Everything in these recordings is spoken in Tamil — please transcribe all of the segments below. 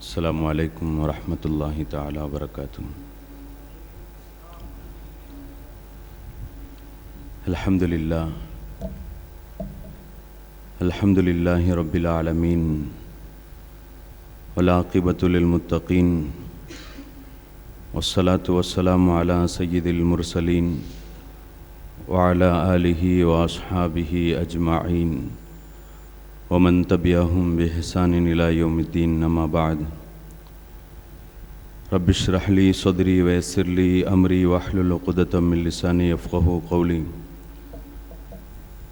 السلام عليكم ورحمة الله تعالى وبركاته. الحمد لله رب العالمين والعاقبة للمتقين والصلاة والسلام على سيد المرسلين وعلى آله وأصحابه أجمعين ومن تبعهم بإحسان إلى يوم الدين. أما بعد، رب اشرح لي صدري ويسر لي أمري واحلل عقدة من لساني يفقهوا قولي.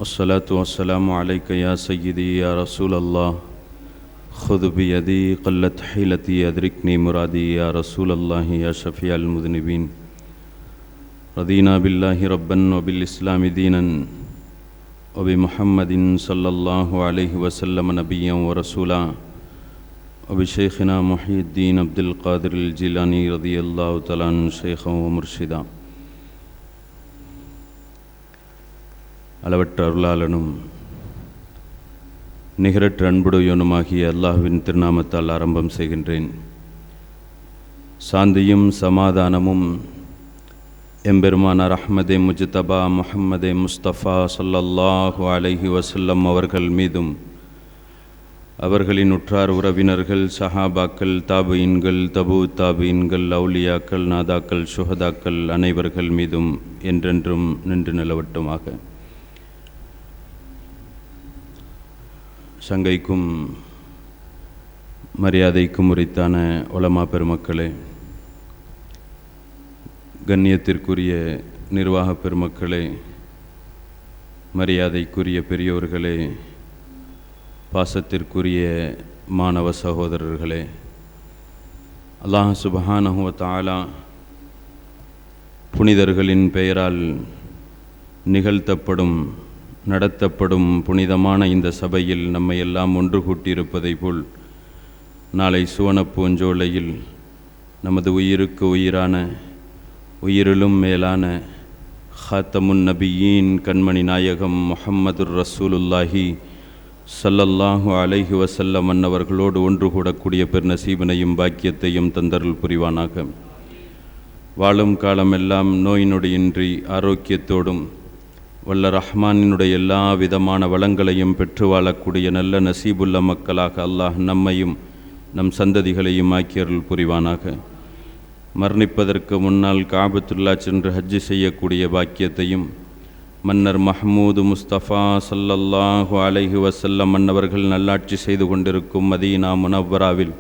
الصلاة والسلام عليك يا سيدي يا رسول الله، خذ بيدي قلت حيلتي أدركني مرادي يا رسول الله يا شفيع المذنبين. رضينا بالله ربا وبالإسلام دينا وبمحمد صلى الله عليه وسلم نبيا ورسولا وبشيخنا محي الدين عبد القادر الجيلاني رضي الله تعالى عنه شيخا ومرشدا. அளவற்ற அருளாளனும் நிகரற்ற அன்புடையவனுமாகிய அல்லாஹ்வின் திருநாமத்தால் ஆரம்பம் செய்கின்றேன். சாந்தியும் சமாதானமும் எம்பெருமானார் அஹ்மதே முஜ்தபா முஹம்மதே முஸ்தபா ஸல்லல்லாஹு அலைஹி வஸல்லம் அவர்கள் மீதும் அவர்களின் உற்றார் உறவினர்கள், சஹாபாக்கள், தாபீன்கள், தபூ தாபீன்கள், அவுலியாக்கள், நாதாக்கள், சுஹதாக்கள் அனைவர்கள் மீதும் என்றென்றும் நின்று நிலவட்டுமாக. சங்கைக்கும் மரியாதைக்கும் உரித்தான உலமா பெருமக்களே, கண்ணியத்திற்குரிய நிர்வாக பெருமக்களே, மரியாதைக்குரிய பெரியோர்களே, பாசத்திற்குரிய மாணவ சகோதரர்களே, அல்லாஹ் சுப்ஹானஹு வ தஆலா புனிதர்களின் பெயரால் நிகழ்த்தப்படும் நடத்தப்படும் புனிதமான இந்த சபையில் நம்மை எல்லாம் ஒன்று கூட்டியிருப்பதை போல் நாளை சுவனப்பூஞ்சோலையில் நமது உயிருக்கு உயிரான, உயிரிலும் மேலான ஹாத்தமுன் நபியீன் கண்மணி நாயகம் முஹம்மதுர் ரசூலுல்லாஹி ஸல்லல்லாஹு அலைஹி வஸல்லம் அன்னவர்களோடு ஒன்று கூடக்கூடிய பெருநசீபனையும் பாக்கியத்தையும் தந்தருள் புரிவானாக. வாழும் காலமெல்லாம் நோய் நொடியின்றி ஆரோக்கியத்தோடும் வல்ல ரஹ்மானினுடைய எல்லா விதமான வளங்களையும் பெற்று வாழக்கூடிய நல்ல நசீபுள்ள மக்களாக அல்லாஹ் நம்மையும் நம் சந்ததிகளையும் ஆக்கியருள் புரிவானாக. மரணிப்பதற்கு முன்னால் காபத்துல்லா சென்று ஹஜ்ஜு செய்யக்கூடிய பாக்கியத்தையும் மன்னர் மஹ்மூது முஸ்தபா ஸல்லல்லாஹு அலைஹி வஸல்லம் அன்னவர்கள் நல்லாட்சி செய்து கொண்டிருக்கும் மதீனா முனவ்வராவில்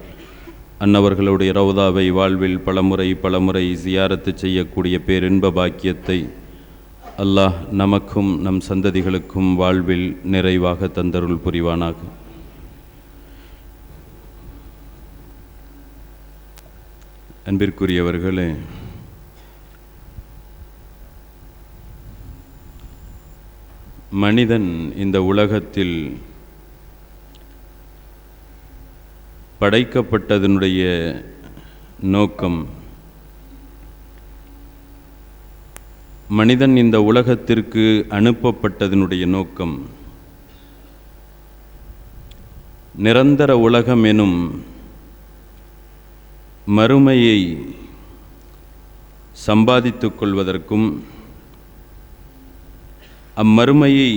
அன்னவர்களுடைய ரவுதாவை வாழ்வில் பலமுறை ஜியாரத்து செய்யக்கூடிய பேரின்ப பாக்கியத்தை அல்லாஹ் நமக்கும் நம் சந்ததிகளுக்கும் வாழ்வில் நிறைவாக தந்தருள் புரிவானாக. அன்பிற்குரியவர்களே, மனிதன் இந்த உலகத்தில் படைக்கப்பட்டதனுடைய நோக்கம், மனிதன் இந்த உலகத்திற்கு அனுப்பப்பட்டதனுடைய நோக்கம், நிரந்தர உலகம் எனும் மறுமையை சம்பாதித்துக் கொள்வதற்கும், அம்மறுமையை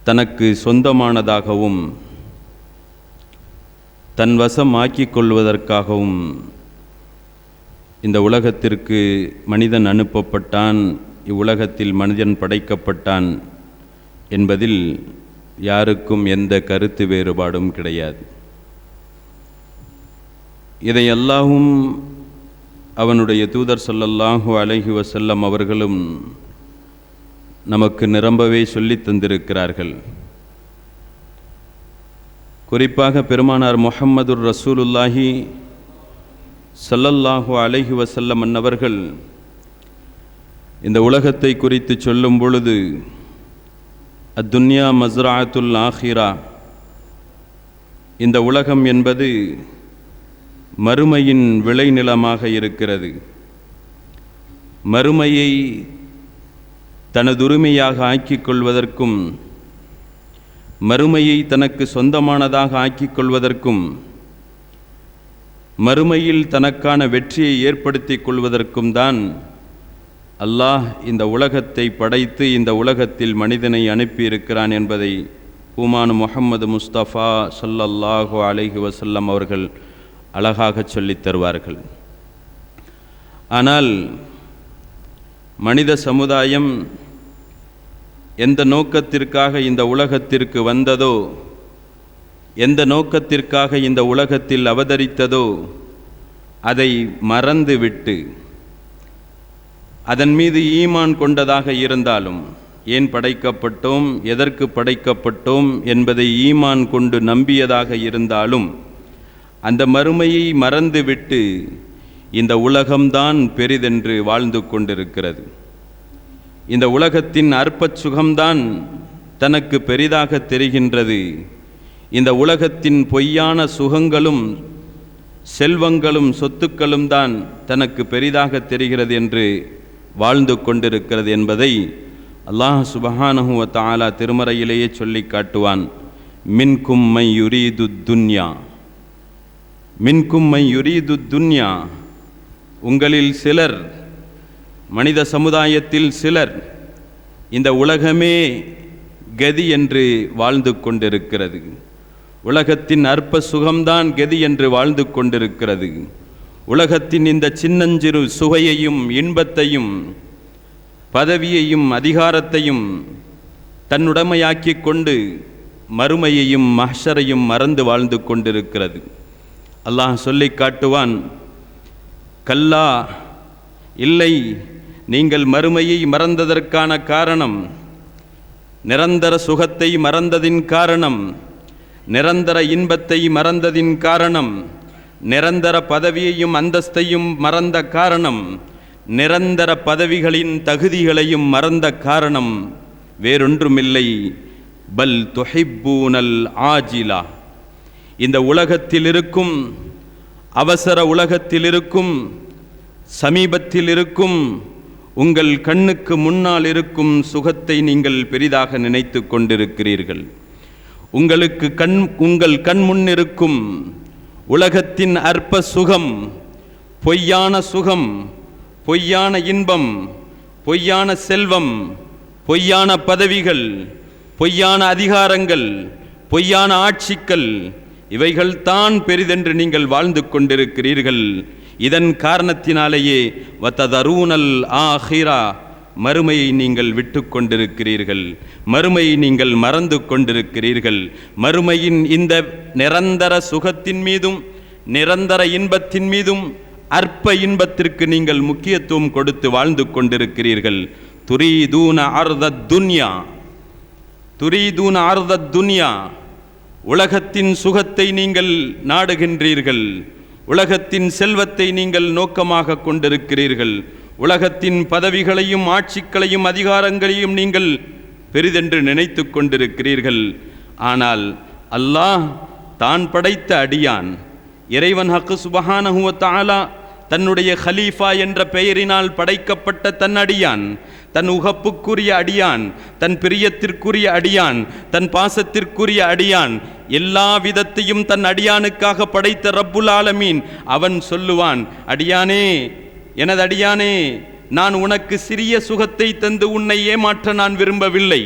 தனக்கு சொந்தமானதாகவும் தன் வசம் ஆக்கிக் கொள்வதற்காகவும் இந்த உலகத்திற்கு மனிதன் அனுப்பப்பட்டான், இவ்வுலகத்தில் மனிதன் படைக்கப்பட்டான் என்பதில் யாருக்கும் எந்த கருத்து வேறுபாடும் கிடையாது. இதை அல்லாஹ்வும் அவனுடைய தூதர் ஸல்லல்லாஹு அலைஹி வஸல்லம் அவர்களும் நமக்கு நிரம்பவே சொல்லித் தந்திருக்கிறார்கள். குறிப்பாக பெருமானார் முஹம்மதுர் ரசூலுல்லாஹி ஸல்லல்லாஹு அலைஹி வஸல்லம் அன்னவர்கள் இந்த உலகத்தை குறித்து சொல்லும் பொழுது, அத்துன்யா மஸ்ரஅத்துல் ஆஹிரா, இந்த உலகம் என்பது மறுமையின் விளைநிலமாக இருக்கிறது. மறுமையை தனதுரிமையாக ஆக்கிக் கொள்வதற்கும் மறுமையை தனக்கு சொந்தமானதாக ஆக்கிக் கொள்வதற்கும் மறுமையில் தனக்கான வெற்றியை ஏற்படுத்திக் கொள்வதற்கும் தான் அல்லாஹ் இந்த உலகத்தை படைத்து இந்த உலகத்தில் மனிதனை அனுப்பியிருக்கிறான் என்பதை பூமானு முஹம்மது முஸ்தபா ஸல்லல்லாஹு அலைஹி வஸல்லம் அவர்கள் அழகாக சொல்லித் தருவார்கள். ஆனால் மனித சமுதாயம் எந்த நோக்கத்திற்காக இந்த உலகத்திற்கு வந்ததோ, எந்த நோக்கத்திற்காக இந்த உலகத்தில் அவதரித்ததோ அதை மறந்துவிட்டு அதன் மீது ஈமான் கொண்டதாக இருந்தாலும், ஏன் படைக்கப்பட்டோம், எதற்கு படைக்கப்பட்டோம் என்பதை ஈமான் கொண்டு நம்பியதாக இருந்தாலும் அந்த மறுமையை மறந்துவிட்டு இந்த உலகம்தான் பெரிதென்று வாழ்ந்து கொண்டிருக்கிறது. இந்த உலகத்தின் அற்ப சுகம்தான் தனக்கு பெரிதாக தெரிகின்றது. இந்த உலகத்தின் பொய்யான சுகங்களும் செல்வங்களும் சொத்துக்களும் தான் தனக்கு பெரிதாக தெரிகிறது என்று வாழ்ந்து கொண்டிருக்கிறது என்பதை அல்லாஹ் சுப்ஹானஹு வ தஆலா திருமறையிலேயே சொல்லி காட்டுவான். மின்கும் மை யுரீது துன்யா, மின்கும் மை யுரீது துன்யா, உங்களில் சிலர், மனித சமுதாயத்தில் சிலர் இந்த உலகமே கதி என்று வாழ்ந்து கொண்டிருக்கிறது. உலகத்தின் அற்ப சுகம்தான் கதி என்று வாழ்ந்து கொண்டிருக்கிறது. உலகத்தின் இந்த சின்னஞ்சிறு சுவையையும் இன்பத்தையும் பதவியையும் அதிகாரத்தையும் தன்னுடைமையாக்கி கொண்டு மறுமையையும் மஹ்ஷரையும் மறந்து வாழ்ந்து கொண்டிருக்கிறது. அல்லாஹ் சொல்லி காட்டுவான், கல்லா, இல்லை, நீங்கள் மறுமையை மறந்ததற்கான காரணம், நிரந்தர சுகத்தை மறந்ததின் காரணம், நிரந்தர இன்பத்தை மறந்ததின் காரணம், நிரந்தர பதவியையும் அந்தஸ்தையும் மறந்த காரணம், நிரந்தர பதவிகளின் தகுதிகளையும் மறந்த காரணம் வேறொன்றுமில்லை, பல் துஹிப்பூனல் ஆஜிலா, இந்த உலகத்தில் இருக்கும், அவசர உலகத்தில் இருக்கும், சமீபத்தில் இருக்கும், உங்கள் கண்ணுக்கு முன்னால் இருக்கும் சுகத்தை நீங்கள் பெரிதாக நினைத்து கொண்டிருக்கிறீர்கள். உங்களுக்கு உங்கள் கண் முன்னிருக்கும் உலகத்தின் அற்ப சுகம், பொய்யான சுகம், பொய்யான இன்பம், பொய்யான செல்வம், பொய்யான பதவிகள், பொய்யான அதிகாரங்கள், பொய்யான ஆட்சிகள், இவைகள் தான் பெரிதென்று நீங்கள் வாழ்ந்து கொண்டிருக்கிறீர்கள். இதன் காரணத்தினாலேயே வததரூனல் ஆஹிரா, மறுமையை நீங்கள் விட்டு கொண்டிருக்கிறீர்கள், மறுமையை நீங்கள் மறந்து கொண்டிருக்கிறீர்கள். மறுமையின் இந்த நிரந்தர சுகத்தின் மீதும் நிரந்தர இன்பத்தின் மீதும் அற்ப இன்பத்திற்கு நீங்கள் முக்கியத்துவம் கொடுத்து வாழ்ந்து கொண்டிருக்கிறீர்கள். துரீதூன அர்தத் துன்யா, துரீதூன அர்தத் துன்யா, உலகத்தின் சுகத்தை நீங்கள் நாடுகின்றீர்கள், உலகத்தின் செல்வத்தை நீங்கள் நோக்கமாக கொண்டிருக்கிறீர்கள், உலகத்தின் பதவிகளையும் ஆட்சிகளையும் அதிகாரங்களையும் நீங்கள் பெரிதென்று நினைத்து கொண்டிருக்கிறீர்கள். ஆனால் அல்லாஹ் தான் படைத்த அடியான், இறைவன் ஹக்கு சுப்ஹானஹு வ தஆலா தன்னுடைய ஹலீஃபா என்ற பெயரினால் படைக்கப்பட்ட தன் அடியான், தன் உகப்புக்குரிய அடியான், தன் பிரியத்திற்குரிய அடியான், தன் பாசத்திற்குரிய அடியான், எல்லா விதத்தையும் தன் அடியானுக்காக படைத்த ரப்புல் ஆலமீன் அவன் சொல்லுவான், அடியானே, எனது அடியானே, நான் உனக்கு சிறிய சுகத்தை தந்து உன்னை ஏமாற்ற நான் விரும்பவில்லை,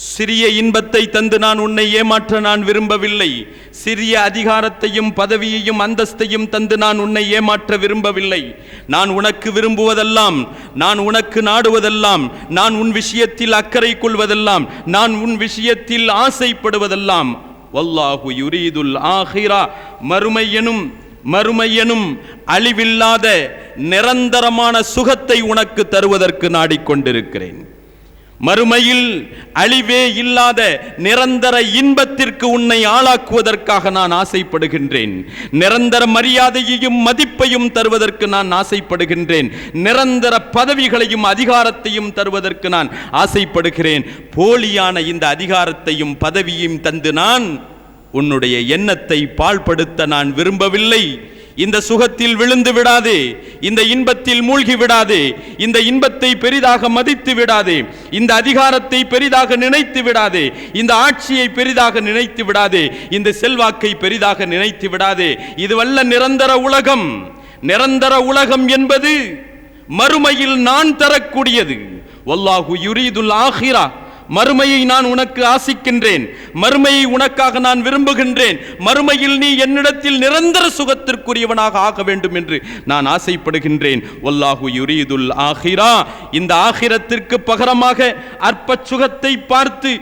சிறிய இன்பத்தை தந்து நான் உன்னை ஏமாற்ற நான் விரும்பவில்லை, சிறிய அதிகாரத்தையும் பதவியையும் அந்தஸ்தையும் தந்து நான் உன்னை ஏமாற்ற விரும்பவில்லை. நான் உனக்கு விரும்புவதெல்லாம், நான் உனக்கு நாடுவதெல்லாம், நான் உன் விஷயத்தில் அக்கறை கொள்வதெல்லாம், நான் உன் விஷயத்தில் ஆசைப்படுவதெல்லாம் வல்லாஹு யுரீதுல் ஆஹிரா, மறுமையெனும் அழிவில்லாத நிரந்தரமான சுகத்தை உனக்கு தருவதற்கு நாடிக்கொண்டிருக்கிறேன். மறுமையில் அழிவே இல்லாத நிரந்தர இன்பத்திற்கு உன்னை ஆளாக்குவதற்காக நான் ஆசைப்படுகின்றேன். நிரந்தர மரியாதையையும் மதிப்பையும் தருவதற்கு நான் ஆசைப்படுகின்றேன். நிரந்தர பதவிகளையும் அதிகாரத்தையும் தருவதற்கு நான் ஆசைப்படுகிறேன். போலியான இந்த அதிகாரத்தையும் பதவியையும் தந்து நான் உன்னுடைய எண்ணத்தை பாழ்படுத்த நான் விரும்பவில்லை. இந்த சுகத்தில் விழுந்து விடாதே, இந்த இன்பத்தில் மூழ்கி விடாதே, இந்த இன்பத்தை பெரிதாக மதித்து விடாதே, இந்த அதிகாரத்தை பெரிதாக நினைத்து விடாதே, இந்த ஆட்சியை பெரிதாக நினைத்து விடாதே, இந்த செல்வாக்கை பெரிதாக நினைத்து விடாதே. இதுவல்ல நிரந்தர உலகம். நிரந்தர உலகம் என்பது மறுமையில் நான் தரக்கூடியது. வல்லாஹு யுரீதுல் ஆகிரா, மறுமையை நான் உனக்கு ஆசிக்கின்றேன், மறுமையை உனக்காக நான் விரும்புகின்றேன், மறுமையில் நீ என்னிடத்தில் நிரந்தர சுகத்திற்குரியவனாக ஆக வேண்டும் என்று நான் ஆசைப்படுகின்றேன். வல்லாஹு யுரீதுல் ஆகிரா, இந்த ஆகிரத்திற்கு பகரமாக அற்ப சுகத்தை பார்த்து,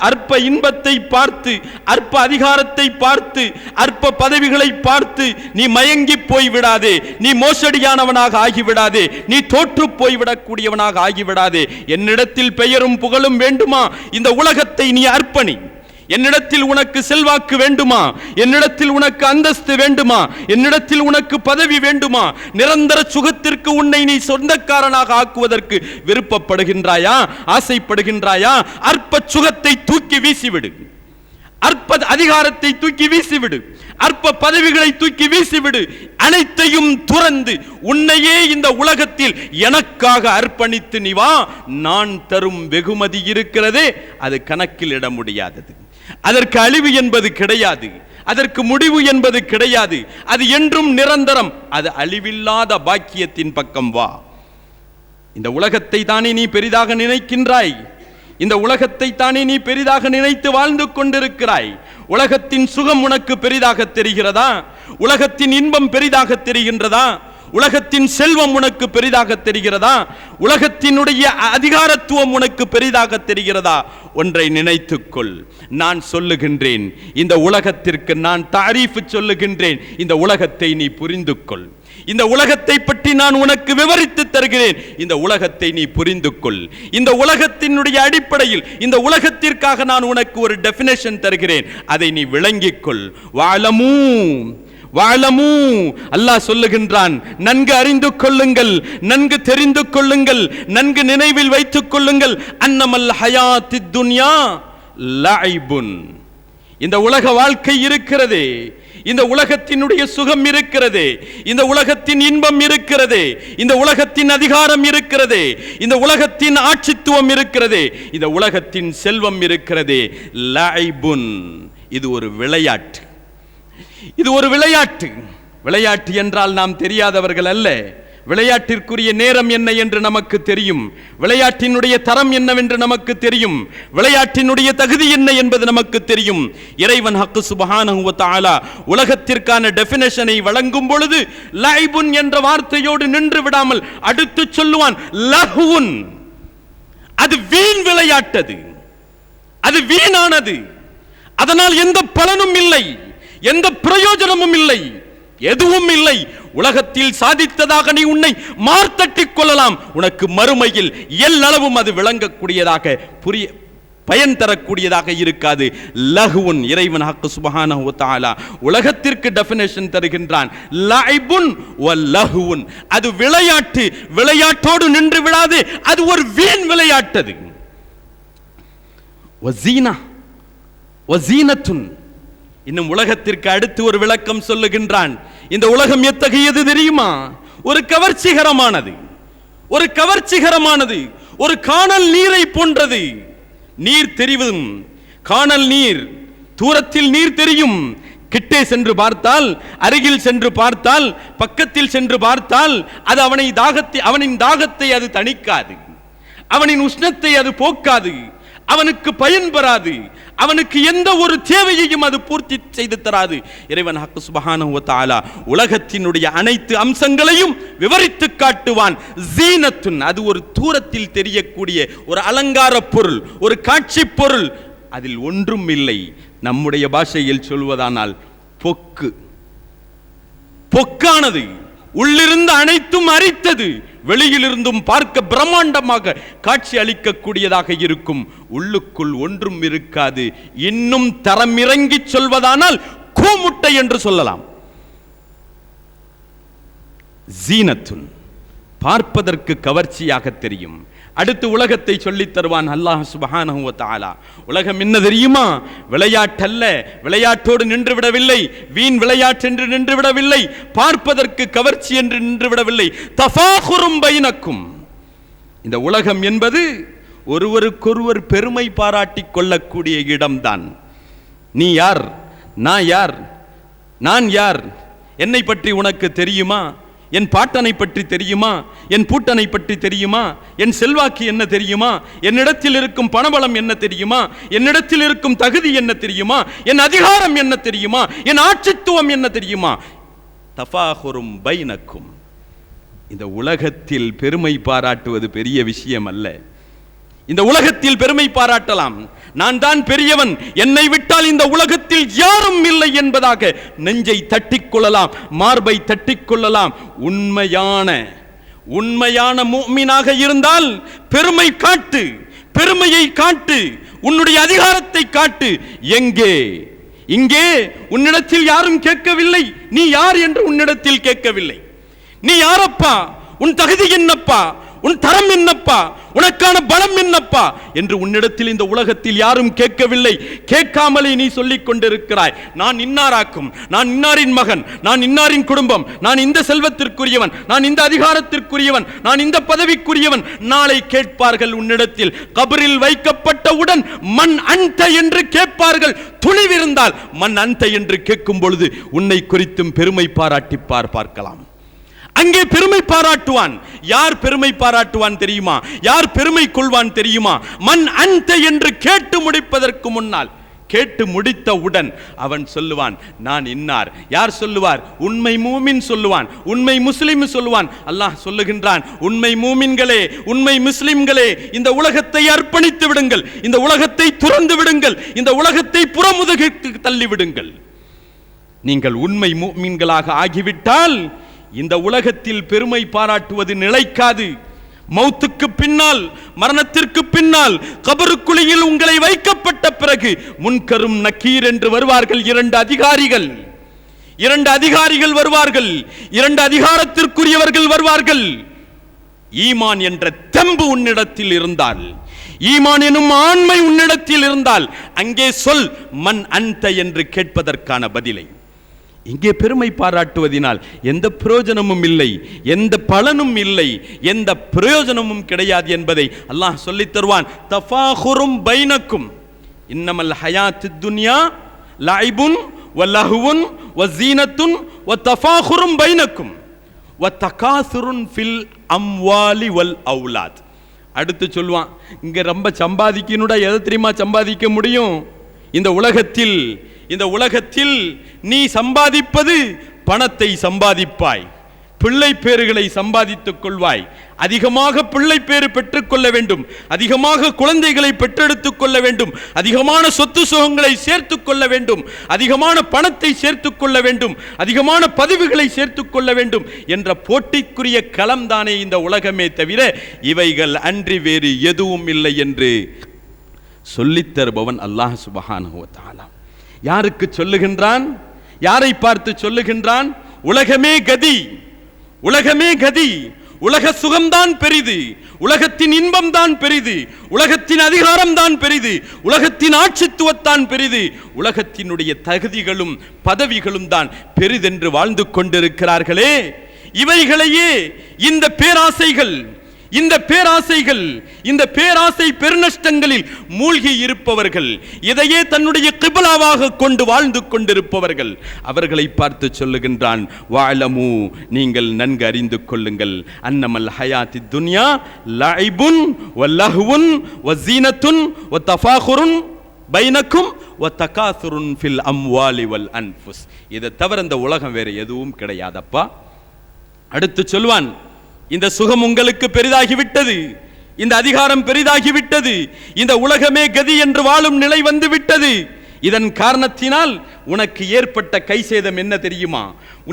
அற்ப இன்பத்தை பார்த்து, அற்ப அதிகாரத்தை பார்த்து, அற்ப பதவிகளை பார்த்து நீ மயங்கி போய்விடாதே, நீ மோசடியானவனாக ஆகிவிடாதே, நீ தோற்று போய்விடக்கூடியவனாக ஆகிவிடாதே. என்னிடத்தில் பெயரும் புகழும் வேண்டுமா? இந்த உலகத்தை நீ அர்ப்பணி. என்னிடத்தில் உனக்கு செல்வாக்கு வேண்டுமா? என்னிடத்தில் உனக்கு அந்தஸ்து வேண்டுமா? என்னிடத்தில் உனக்கு பதவி வேண்டுமா? நிரந்தர சுகத்திற்கு உன்னை நீ சொந்தக்காரனாக ஆக்குவதற்கு விருப்பப்படுகின்றாயா? ஆசைப்படுகின்றாயா? அற்ப சுகத்தை தூக்கி வீசிவிடு, அற்ப அதிகாரத்தை தூக்கி வீசிவிடு, அற்ப பதவிகளை தூக்கி வீசிவிடு. அனைத்தையும் துறந்து உன்னையே இந்த உலகத்தில் எனக்காக அர்ப்பணித்து நீ வா. நான் தரும் வெகுமதி இருக்கிறதே, அது கணக்கில் இட முடியாதது. அதற்கு அழிவு என்பது கிடையாது, அதற்கு முடிவு என்பது கிடையாது. அது என்றும் நிரந்தரம். அது அழிவில்லாத பாக்கியத்தின் பக்கம் வா. இந்த உலகத்தை தானே நீ பெரிதாக நினைக்கின்றாய், இந்த உலகத்தை தானே நீ பெரிதாக நினைத்து வாழ்ந்து கொண்டிருக்கிறாய். உலகத்தின் சுகம் உனக்கு பெரிதாக தெரிகிறதா? உலகத்தின் இன்பம் பெரிதாக தெரிகின்றதா? உலகத்தின் செல்வம் உனக்கு பெரிதாக தெரிகிறதா? உலகத்தினுடைய அதிகாரத்துவம் உனக்கு பெரிதாக தெரிகிறதா? ஒன்றை நினைத்துக்கொள். நான் சொல்லுகின்றேன், இந்த உலகத்திற்கு நான் தாரீஃப் சொல்லுகின்றேன். இந்த உலகத்தை நீ புரிந்து கொள். இந்த உலகத்தை பற்றி நான் உனக்கு விவரித்து தருகிறேன். இந்த உலகத்தை நீ புரிந்து கொள். இந்த உலகத்தினுடைய அடிப்படையில் இந்த உலகத்திற்காக நான் உனக்கு ஒரு டெஃபினேஷன் தருகிறேன். அதை நீ விளங்கிக் கொள். வாழமூ வாழமூ, அல்லாஹ் சொல்லுகின்றான், நன்கு அறிந்து கொள்ளுங்கள், நன்கு தெரிந்து கொள்ளுங்கள், நன்கு நினைவில் வைத்துக் கொள்ளுங்கள். அன்னமல் ஹயாத்தித் துன்யா லைபுன், இந்த உலக வாழ்க்கை இருக்கிறதே, இந்த உலகத்தினுடைய சுகம் இருக்கிறதே, இந்த உலகத்தின் இன்பம் இருக்கிறதே, இந்த உலகத்தின் அதிகாரம் இருக்கிறதே, இந்த உலகத்தின் ஆட்சித்துவம் இருக்கிறதே, இந்த உலகத்தின் செல்வம் இருக்கிறதே, லைபுன், இது ஒரு விளையாட்டு. இது ஒரு விளையாட்டு. விளையாட்டு என்றால் நாம் தெரியாதவர்கள் அல்ல. விளையாட்டிற்குரிய நேரம் என்ன என்று நமக்கு தெரியும். விளையாட்டினுடைய தரம் என்னவென்று நமக்கு தெரியும். விளையாட்டினுடைய தகுதி என்ன என்பது நமக்கு தெரியும். இறைவன் ஹக்கு சுப்ஹானஹு வ தஆலா உலகத்திற்கான டெஃபினேஷனை வழங்கும் பொழுது லைபுன் என்ற வார்த்தையோடு நின்று விடாமல் அடுத்து சொல்லுவான் லஹ்வுன், அது வீண் விளையாட்டது, அது வீணானது, அதனால் எந்த பலனும் இல்லை, எந்த பிரயோஜனமும் இல்லை, எதுவும் இல்லை. உலகத்தில் சாதித்ததாக நீ உன்னை மார்த்தட்டிக் கொள்ளலாம். உனக்கு மறுமையில் எல்லளவும் அது விளங்கக்கூடியதாக பயன் தரக்கூடியதாக இருக்காது. லஹ்வுன், இறைவன் ஹக்கு சுப்ஹானஹு வ தஆலா உலகத்திற்கு டெஃபினேஷன் தருகின்றான். லைபுன் வ லஹ்வுன், அது விளையாட்டு. விளையாட்டோடு நின்று விடாது, அது ஒரு வீண் விளையாட்டது. வஸீனா வஸீனத்துன், இன்னும் உலகத்திற்கு அடுத்து ஒரு விளக்கம் சொல்லுகின்றான். இந்த உலகம் எத்தகையது தெரியுமா? ஒரு கவர்ச்சிகரமானது, ஒரு கவர்ச்சிகரமானது, ஒரு காணல் நீரை போன்றது. நீர் தெரியும், காணல் நீர், தூரத்தில் நீர் தெரியும். கிட்டே சென்று பார்த்தால், அருகில் சென்று பார்த்தால், பக்கத்தில் சென்று பார்த்தால் அது அவனின் தாகத்தை அது தணிக்காது, அவனின் உஷ்ணத்தை அது போக்காது, அவனுக்கு பயன் பெறாது, அவனுக்கு எந்த ஒரு தேவையையும் அது பூர்த்தி செய்து தராது. இறைவன் ஹக்கு சுப்ஹானஹு வ தஆலா உலகத்தினுடைய அனைத்து அம்சங்களையும் விவரித்து காட்டுவான். ஜீனத்துன், அது ஒரு தூரத்தில் தெரியக்கூடிய ஒரு அலங்கார பொருள், ஒரு காட்சி பொருள். அதில் ஒன்றும் இல்லை. நம்முடைய பாஷையில் சொல்வதானால் பொக்கு, பொக்கானது. உள்ளிருந்து அனைத்தும் அரித்தது, வெளியிலிருந்தும் பார்க்க பிரம்மாண்டமாக காட்சி அளிக்கக்கூடியதாக இருக்கும். உள்ளுக்குள் ஒன்றும் இருக்காது. இன்னும் தரம் இறங்கி சொல்வதானால் கூமுட்டை என்று சொல்லலாம். ஜீனத்துன், பார்ப்பதற்கு கவர்ச்சியாக தெரியும். அடுத்து உலகத்தை சொல்லித் தருவான் அல்லாஹ் சுப்ஹானஹு வ தஆலா. உலகம் என்ன தெரியுமா? விளையாட்டல்ல, விளையாட்டோடு நின்று விடவில்லை, வீண் விளையாட்டு என்று நின்று விடவில்லை, பார்ப்பதற்கு கவர்ச்சி என்று நின்று விடவில்லை. தஃபாகுரும் பைனக்கும். இந்த உலகம் என்பது ஒருவருக்கொருவர் பெருமை பாராட்டிக் கொள்ளக்கூடிய இடம்தான். நீ யார், நான் யார், நான் யார், என்னை பற்றி உனக்கு தெரியுமா, என் பாட்டனை பற்றி தெரியுமா, என் பூட்டனை பற்றி தெரியுமா, என் செல்வாக்கு என்ன தெரியுமா, என்னிடத்தில் இருக்கும் பணபலம் என்ன தெரியுமா, என்னிடத்தில் இருக்கும் தகுதி என்ன தெரியுமா, என் அதிகாரம் என்ன தெரியுமா, என் ஆட்சித்துவம் என்ன தெரியுமா. தஃபாகுரும் பைனக்கும். இந்த உலகத்தில் பெருமை பாராட்டுவது பெரிய விஷயம் அல்ல. இந்த உலகத்தில் பெருமை பாராட்டலாம், நான் தான் பெரியவன், என்னை விட்டால் இந்த உலகத்தில் யாரும் இல்லை என்பதாக நெஞ்சை தட்டிக்கொள்ளலாம், மார்பை தட்டிக்கொள்ளலாம். உண்மையான முஃமினாக இருந்தால் பெருமை காட்டு, பெருமையை காட்டு, உன்னுடைய அதிகாரத்தை காட்டு. எங்கே? இங்கே உன்னிடத்தில் யாரும் கேட்கவில்லை, நீ யார் என்று உன்னிடத்தில் கேட்கவில்லை. நீ யாரப்பா, உன் தகுதி என்னப்பா, உன் தரம் என்னப்பா, உனக்கான பலம் என்னப்பா என்று உன்னிடத்தில் இந்த உலகத்தில் யாரும் கேட்கவில்லை. கேட்காமலே நீ சொல்லிக் கொண்டிருக்கிறாய், நான் இன்னாராக்கும், நான் இன்னாரின் மகன், நான் இன்னாரின் குடும்பம், நான் இந்த செல்வத்திற்குரியவன், நான் இந்த அதிகாரத்திற்குரியவன், நான் இந்த பதவிக்குரியவன். நாளை கேட்பார்கள் உன்னிடத்தில், கபரில் வைக்கப்பட்டவுடன் மன் அன்த என்று கேட்பார்கள். துணிவிருந்தால் மன் அன்த என்று கேட்கும் பொழுது உன்னை குறித்தும் பெருமை பாராட்டி பார்க்கலாம். அங்கே பெருமை பாராட்டுவான். யார் பெருமை பாராட்டுவான் தெரியுமா? யார் பெருமை கொள்வான் தெரியுமா? மன் அன்த என்று கேட்டு முடிப்பதற்கு முன்னால், கேட்டு முடித்தவுடன் அவன் சொல்லுவான், நான் இன்னார். யார் சொல்லுவார்? உண்மை மூமின் சொல்லுவான், உண்மை முஸ்லிம் சொல்லுவான். அல்லாஹ் சொல்லுகின்றான், உண்மை மூமின்களே, உண்மை முஸ்லிம்களே, இந்த உலகத்தை அர்ப்பணித்து விடுங்கள், இந்த உலகத்தை துறந்து விடுங்கள், இந்த உலகத்தை புறமுதுகிற்கு தள்ளிவிடுங்கள். நீங்கள் உண்மை மூமின்களாக ஆகிவிட்டால் இந்த உலகத்தில் பெருமை பாராட்டுவது நிலைக்காது. மௌத்துக்கு பின்னால், மரணத்திற்கு பின்னால், கபருக்குழியில் உங்களை வைக்கப்பட்ட பிறகு முன்கரும் நக்கீர் என்று வருவார்கள். இரண்டு அதிகாரிகள் வருவார்கள், இரண்டு அதிகாரத்திற்குரியவர்கள் வருவார்கள். ஈமான் என்ற தெம்பு உன்னிடத்தில் இருந்தால், ஈமான் எனும் ஆண்மை உன்னிடத்தில் இருந்தால், அங்கே சொல் மன் அன்த என்று கேட்பதற்கான பதிலை. இங்கே பெருமை பாராட்டுவதினால் எந்த பிரயோஜனமும் இல்லை, எந்த பலனும் இல்லை, எந்த பிரயோஜனமும் கிடையாது என்பதை அல்லாஹ் சொல்லித் தருவான். தஃபாகுரும் பைனக்கும் இன்னமல் ஹயாத்துத் துன்யா லைபுன் வ லஹ்வுன் வ ஸீனத்துன் வ தஃபாகுரும் பைனக்கும் வ தகாசுருன் ஃபில் அம்வாலி வல் அவுலாத். அடுத்து சொல்லுவான், இங்க ரொம்ப சம்பாதிக்கணும்டா. எதை தெரியுமா சம்பாதிக்க முடியும்? இந்த உலகத்தில் நீ சம்பாதிப்பது பணத்தை சம்பாதிப்பாய், பிள்ளை பேறுகளை சம்பாதித்துக் கொள்வாய், அதிகமாக பிள்ளை பேறு பெற்றுக்கொள்ள வேண்டும், அதிகமாக குழந்தைகளை பெற்றெடுத்துக் கொள்ள வேண்டும், அதிகமான சொத்து சுகங்களை சேர்த்துக் கொள்ள வேண்டும், அதிகமான பணத்தை சேர்த்துக் கொள்ள வேண்டும், அதிகமான பதவிகளை சேர்த்துக் கொள்ள வேண்டும் என்ற போட்டிக்குரிய களம்தானே இந்த உலகமே தவிர இவைகள் அன்றி வேறு எதுவும் இல்லை என்று சொல்லித் தருபவன் அல்லாஹ் சுப்ஹானஹு வ தஆலா. யாருக்கு சொல்லுகின்றான்? யாரை பார்த்து சொல்லுகின்றான்? உலகமே கதி, உலகமே கதி, உலக சுகம்தான் பெரிது, உலகத்தின் இன்பம் தான் பெரிது, உலகத்தின் அதிகாரம் தான் பெரிது, உலகத்தின் ஆட்சித்துவத்தான் பெரிது, உலகத்தினுடைய தகுதிகளும் பதவிகளும் தான் பெரிதென்று வாழ்ந்து கொண்டிருக்கிறார்களே. இவைகளையே இந்த பேராசை பெருநஷ்டங்களில் மூழ்கி இருப்பவர்கள், இதையே தன்னுடைய கிப்லாவாக கொண்டு வாழ்ந்து கொண்டிருப்பவர்கள், அவர்களை பார்த்து சொல்லுகின்றான், வஅலமு, நீங்கள் நன்கு அறிந்து கொள்ளுங்கள், அன்னமல் ஹயாத்தித் துன்யா லைபுன் வ லஹ்வுன் வ ஸீனத்துன் வ தஃபாகுருன் பைனக்கும் வ தகாசுருன் ஃபில் அம்வாலி வல் அன்ஃபுஸ். இதை தவிர இந்த உலகம் வேற எதுவும் கிடையாதப்பா. அடுத்து சொல்வான், இந்த சுகம் உங்களுக்கு பெரிதாகிவிட்டது, இந்த அதிகாரம் பெரிதாகிவிட்டது, இந்த உலகமே கதி என்று வாழும் நிலை வந்து விட்டது. இதன் காரணத்தினால் உனக்கு ஏற்பட்ட கை சேதம் என்ன தெரியுமா?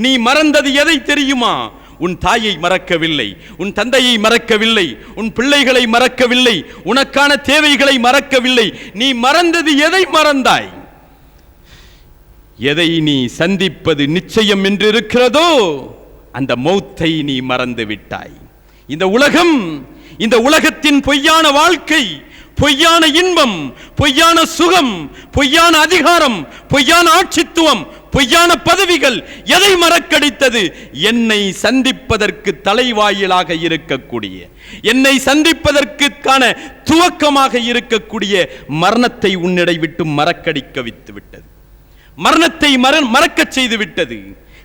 நீ மறந்தது எதை தெரியுமா? உன் தாயை மறக்கவில்லை, உன் தந்தையை மறக்கவில்லை, உன் பிள்ளைகளை மறக்கவில்லை, உனக்கான தேவைகளை மறக்கவில்லை. நீ மறந்தது எதை மறந்தாய்? எதை நீ சந்திப்பது நிச்சயம் என்று இருக்கிறதோ அந்த மௌத்தை நீ மறந்து விட்டாய். இந்த உலகம், இந்த உலகத்தின் பொய்யான வாழ்க்கை, பொய்யான இன்பம், பொய்யான சுகம், பொய்யான அதிகாரம், பொய்யான ஆட்சித்துவம், பொய்யான பதவிகள் எதை மறக்கடித்தது? என்னை சந்திப்பதற்கு தலைவாயிலாக இருக்கக்கூடிய, என்னை சந்திப்பதற்கான துவக்கமாக இருக்கக்கூடிய மரணத்தை உன்னிடை விட்டு மறக்கடிக்க வைத்து விட்டது. மரணத்தை மறக்க செய்து விட்டது.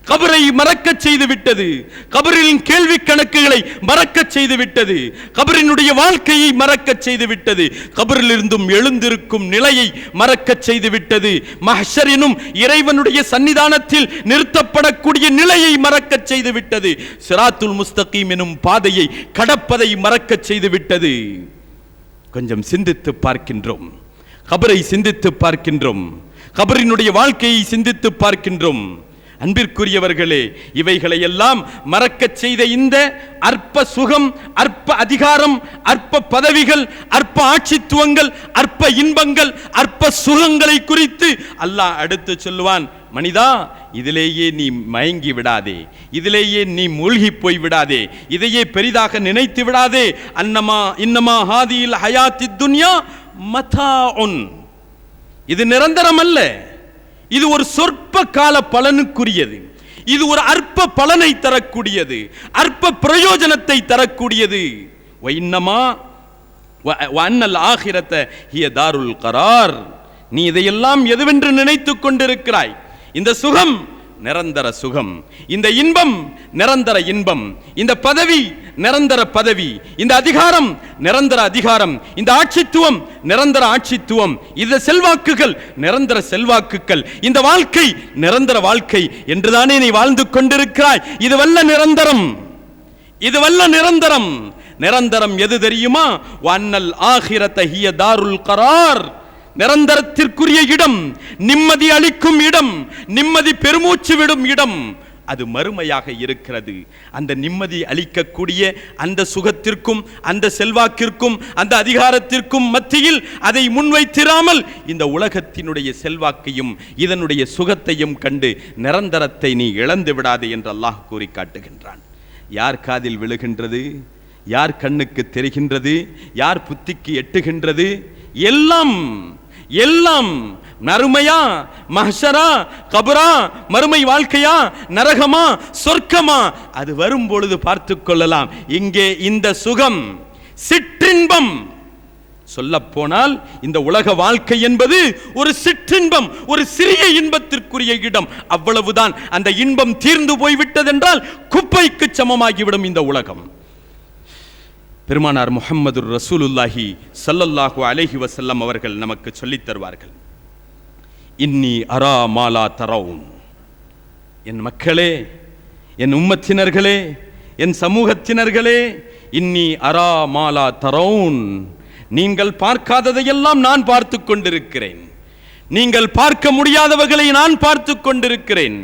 கபரை மறக்க செய்து விட்டது. கபரின் கேள்வி கணக்குகளை மறக்க செய்து விட்டது. கபரினுடைய வாழ்க்கையை மறக்க செய்து விட்டது. கபரிலிருந்தும் எழுந்திருக்கும் நிலையை மறக்க செய்து விட்டது. மஹ்ஷரினும் இறைவனுடைய சன்னிதானத்தில் நிறுத்தப்படக்கூடிய நிலையை மறக்க செய்து விட்டது. சிராத்துல் முஸ்தகீம் எனும் பாதையை கடப்பதை மறக்க செய்து விட்டது. கொஞ்சம் சிந்தித்து பார்க்கின்றோம். கபரை சிந்தித்து பார்க்கின்றோம். கபரினுடைய வாழ்க்கையை சிந்தித்து பார்க்கின்றோம். அன்பிற்குரியவர்களே, இவைகளை எல்லாம் மறக்க செய்த இந்த அற்ப சுகம், அற்ப அதிகாரம், அற்ப பதவிகள், அற்ப ஆட்சித்துவங்கள், அற்ப இன்பங்கள், அற்ப சுகங்களை குறித்து அல்லாஹ் அடுத்து சொல்லுவான், மனிதா, இதிலேயே நீ மயங்கி விடாதே, இதிலேயே நீ மூழ்கி போய் விடாதே, இதையே பெரிதாக நினைத்து விடாதே. இன்னமா ஹாதில் ஹயாத்தி துன்யா மதாஉன், இது நிரந்தரம் அல்ல, இது ஒரு சொற்ப கால பலனுக்குரியது, இது ஒரு அற்ப பலனை தரக்கூடியது, அற்ப பிரயோஜனத்தை தரக்கூடியது. வைன்னமா வஅன்னல் ஆகிரத ஹிய தாருல் கரார், நீ இதையெல்லாம் எதுவென்று நினைத்துக் கொண்டிருக்கிறாய்? இந்த சுகம் நிரந்தர சுகம், இந்த இன்பம் நிரந்தர இன்பம், இந்த பதவி நிரந்தர பதவி, இந்த அதிகாரம் நிரந்தர அதிகாரம், இந்த ஆட்சித்துவம் நிரந்தர ஆட்சித்துவம், இந்த செல்வாக்குகள் நிரந்தர செல்வாக்குகள், இந்த வாழ்க்கை நிரந்தர வாழ்க்கை என்றுதானே நீ வாழ்ந்து கொண்டிருக்கிறாய். இது வல்ல நிரந்தரம், இது வல்ல நிரந்தரம். நிரந்தரம் எது தெரியுமா? வஅன்னல் ஆகிரத ஹிய தாருல் கரார், நிரந்தரத்திற்குரிய இடம், நிம்மதி அளிக்கும் இடம், நிம்மதி பெருமூச்சு விடும் இடம், அது மறுமையாக இருக்கிறது. அந்த நிம்மதி அளிக்கக்கூடிய அந்த சுகத்திற்கும், அந்த செல்வாக்கிற்கும், அந்த அதிகாரத்திற்கும் மத்தியில் அதை முன்வைத்திராமல் இந்த உலகத்தினுடைய செல்வாக்கையும் இதனுடைய சுகத்தையும் கண்டு நிரந்தரத்தை நீ இழந்து விடாதே என்று அல்லாஹ் கூறி காட்டுகின்றான். யார் காதில் விழுகின்றது? யார் கண்ணுக்கு தெரிகின்றது? யார் புத்திக்கு எட்டுகின்றது? எல்லாம் எல்லாம் மறுமையா, மஹ்ஷரா, கபரா, மறுமை வாழ்க்கையா, நரகமா, சொர்க்கமா, அது வரும் பொழுது பார்த்து கொள்ளலாம். இங்கே இந்த சுகம் சிற்றின்பம். சொல்ல போனால் இந்த உலக வாழ்க்கை என்பது ஒரு சிற்றின்பம், ஒரு சிறிய இன்பத்திற்குரிய இடம், அவ்வளவுதான். அந்த இன்பம் தீர்ந்து போய்விட்டதென்றால் குப்பைக்கு சமமாகிவிடும் இந்த உலகம். பெருமானார் முஹம்மது ரசூலுல்லாஹி ஸல்லல்லாஹு அலைஹி வஸல்லம் அவர்கள் நமக்கு சொல்லித் தருவார்கள், இன்னி அரா மாலா தரவுன், என் மக்களே, என் உம்மத்தினர்களே, என் சமூகத்தினர்களே, இன்னி அரா மாலா தரவுன், நீங்கள் பார்க்காததையெல்லாம் நான் பார்த்து கொண்டிருக்கிறேன், நீங்கள் பார்க்க முடியாதவர்களை நான் பார்த்து கொண்டிருக்கிறேன்,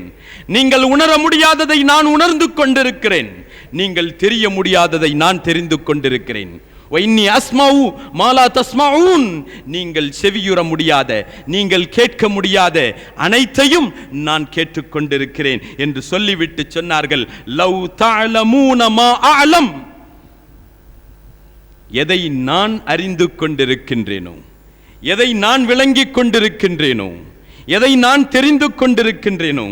நீங்கள் உணர முடியாததை நான் உணர்ந்து கொண்டிருக்கிறேன், நீங்கள் தெரிய முடியாததை நான் தெரிந்து கொண்டிருக்கிறேன். வைன்னி அஸ்மஉ மாலா தஸ்மஊன், நீங்கள் செவியுற முடியாத, நீங்கள் கேட்க முடியாத அனைத்தையும் நான் கேட்டுக்கொண்டிருக்கிறேன் என்று சொல்லிவிட்டு சொன்னார்கள், லவ் தஅலமூன மா அஅலம், எதை நான் அறிந்து கொண்டிருக்கின்றேனோ, எதை நான் விளங்கிக் கொண்டிருக்கின்றேனோ, எதை நான் தெரிந்து கொண்டிருக்கின்றேனோ,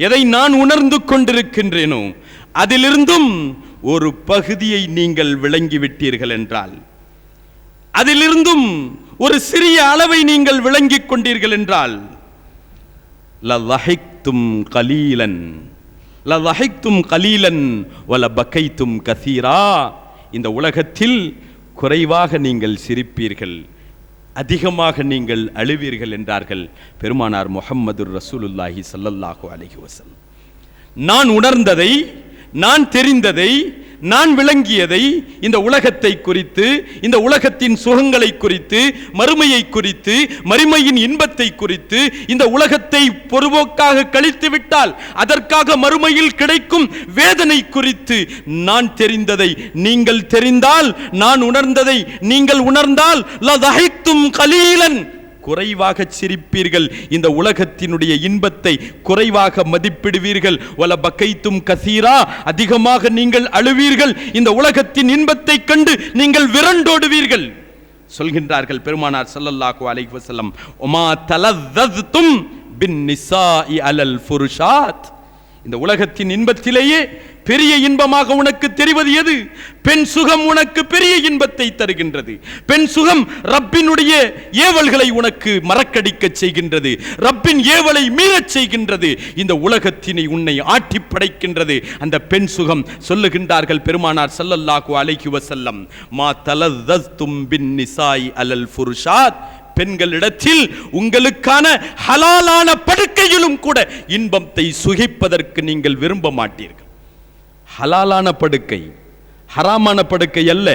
எதை நான் உணர்ந்து கொண்டிருக்கின்றேனோ, அதிலிருந்தும் ஒரு பகுதியை நீங்கள் விளங்கிவிட்டீர்கள் என்றால், அதிலிருந்தும் ஒரு சிறிய அளவை நீங்கள் விளங்கிக் கொண்டீர்கள் என்றால், லதஹிக்தும் கலீலன், லதஹிக்தும் கலீலன் வலபகைத்தும் கஸீரா, இந்த உலகத்தில் குறைவாக நீங்கள் சிரிப்பீர்கள், அதிகமாக நீங்கள் அழுவீர்கள் என்றார்கள் பெருமானார் முஹம்மது ரசூலுல்லாஹி ஸல்லல்லாஹு அலைஹி வஸல்லம். நான் உணர்ந்ததை, நான் தெரிந்ததை, நான் விளங்கியதை, இந்த உலகத்தை குறித்து, இந்த உலகத்தின் சுகங்களை குறித்து, மறுமையை குறித்து, மறுமையின் இன்பத்தை குறித்து, இந்த உலகத்தை பொறுபோக்காக கழித்து விட்டால் அதற்காக மறுமையில் கிடைக்கும் வேதனை குறித்து நான் தெரிந்ததை நீங்கள் தெரிந்தால், நான் உணர்ந்ததை நீங்கள் உணர்ந்தால், லதஹிக்தும் கலீலன், குறைவாக சிரிப்பீர்கள், இந்த உலகத்தினுடைய இன்பத்தை குறைவாக மதிப்பிடுவீர்கள். வல பக்கைத்தும் கசீரா, அதிகமாக நீங்கள் அழுவீர்கள், இந்த உலகத்தின் இன்பத்தை கண்டு நீங்கள் விரண்டோடுவீர்கள். சொல்கின்றார்கள் பெருமானார் ஸல்லல்லாஹு அலைஹி வஸல்லம், உமா தலzzதும் பின்னிசாஇ அலல் ஃபுருஷாத். இந்த உலகத்தின் இன்பத்திலேயே பெரிய இன்பமாக உனக்கு தெரிவது எது? பெண் சுகம் உனக்கு பெரிய இன்பத்தை தருகின்றது. பெண் சுகம் ரப்பினுடைய ஏவல்களை உனக்கு மறக்கடிக்க செய்கின்றது, ரப்பின் ஏவலை மீறச் செய்கின்றது, இந்த உலகத்தினை உன்னை ஆட்டி படைக்கின்றது. அந்த பெண் சுகம் சொல்லுகின்றார்கள் பெருமானார் ஸல்லல்லாஹு அலைஹி வஸல்லம், மா தலzzதும் பின்னிசாஇ அலல் ஃபுருஷாத். பெண்களிடத்தில் உங்களுக்கான ஹலாலான படுக்கையிலும் கூட இன்பத்தை சுகிப்பதற்கு நீங்கள் விரும்ப மாட்டீர்கள். ஹலாலான படுக்கை, ஹராமான படுக்கை அல்ல,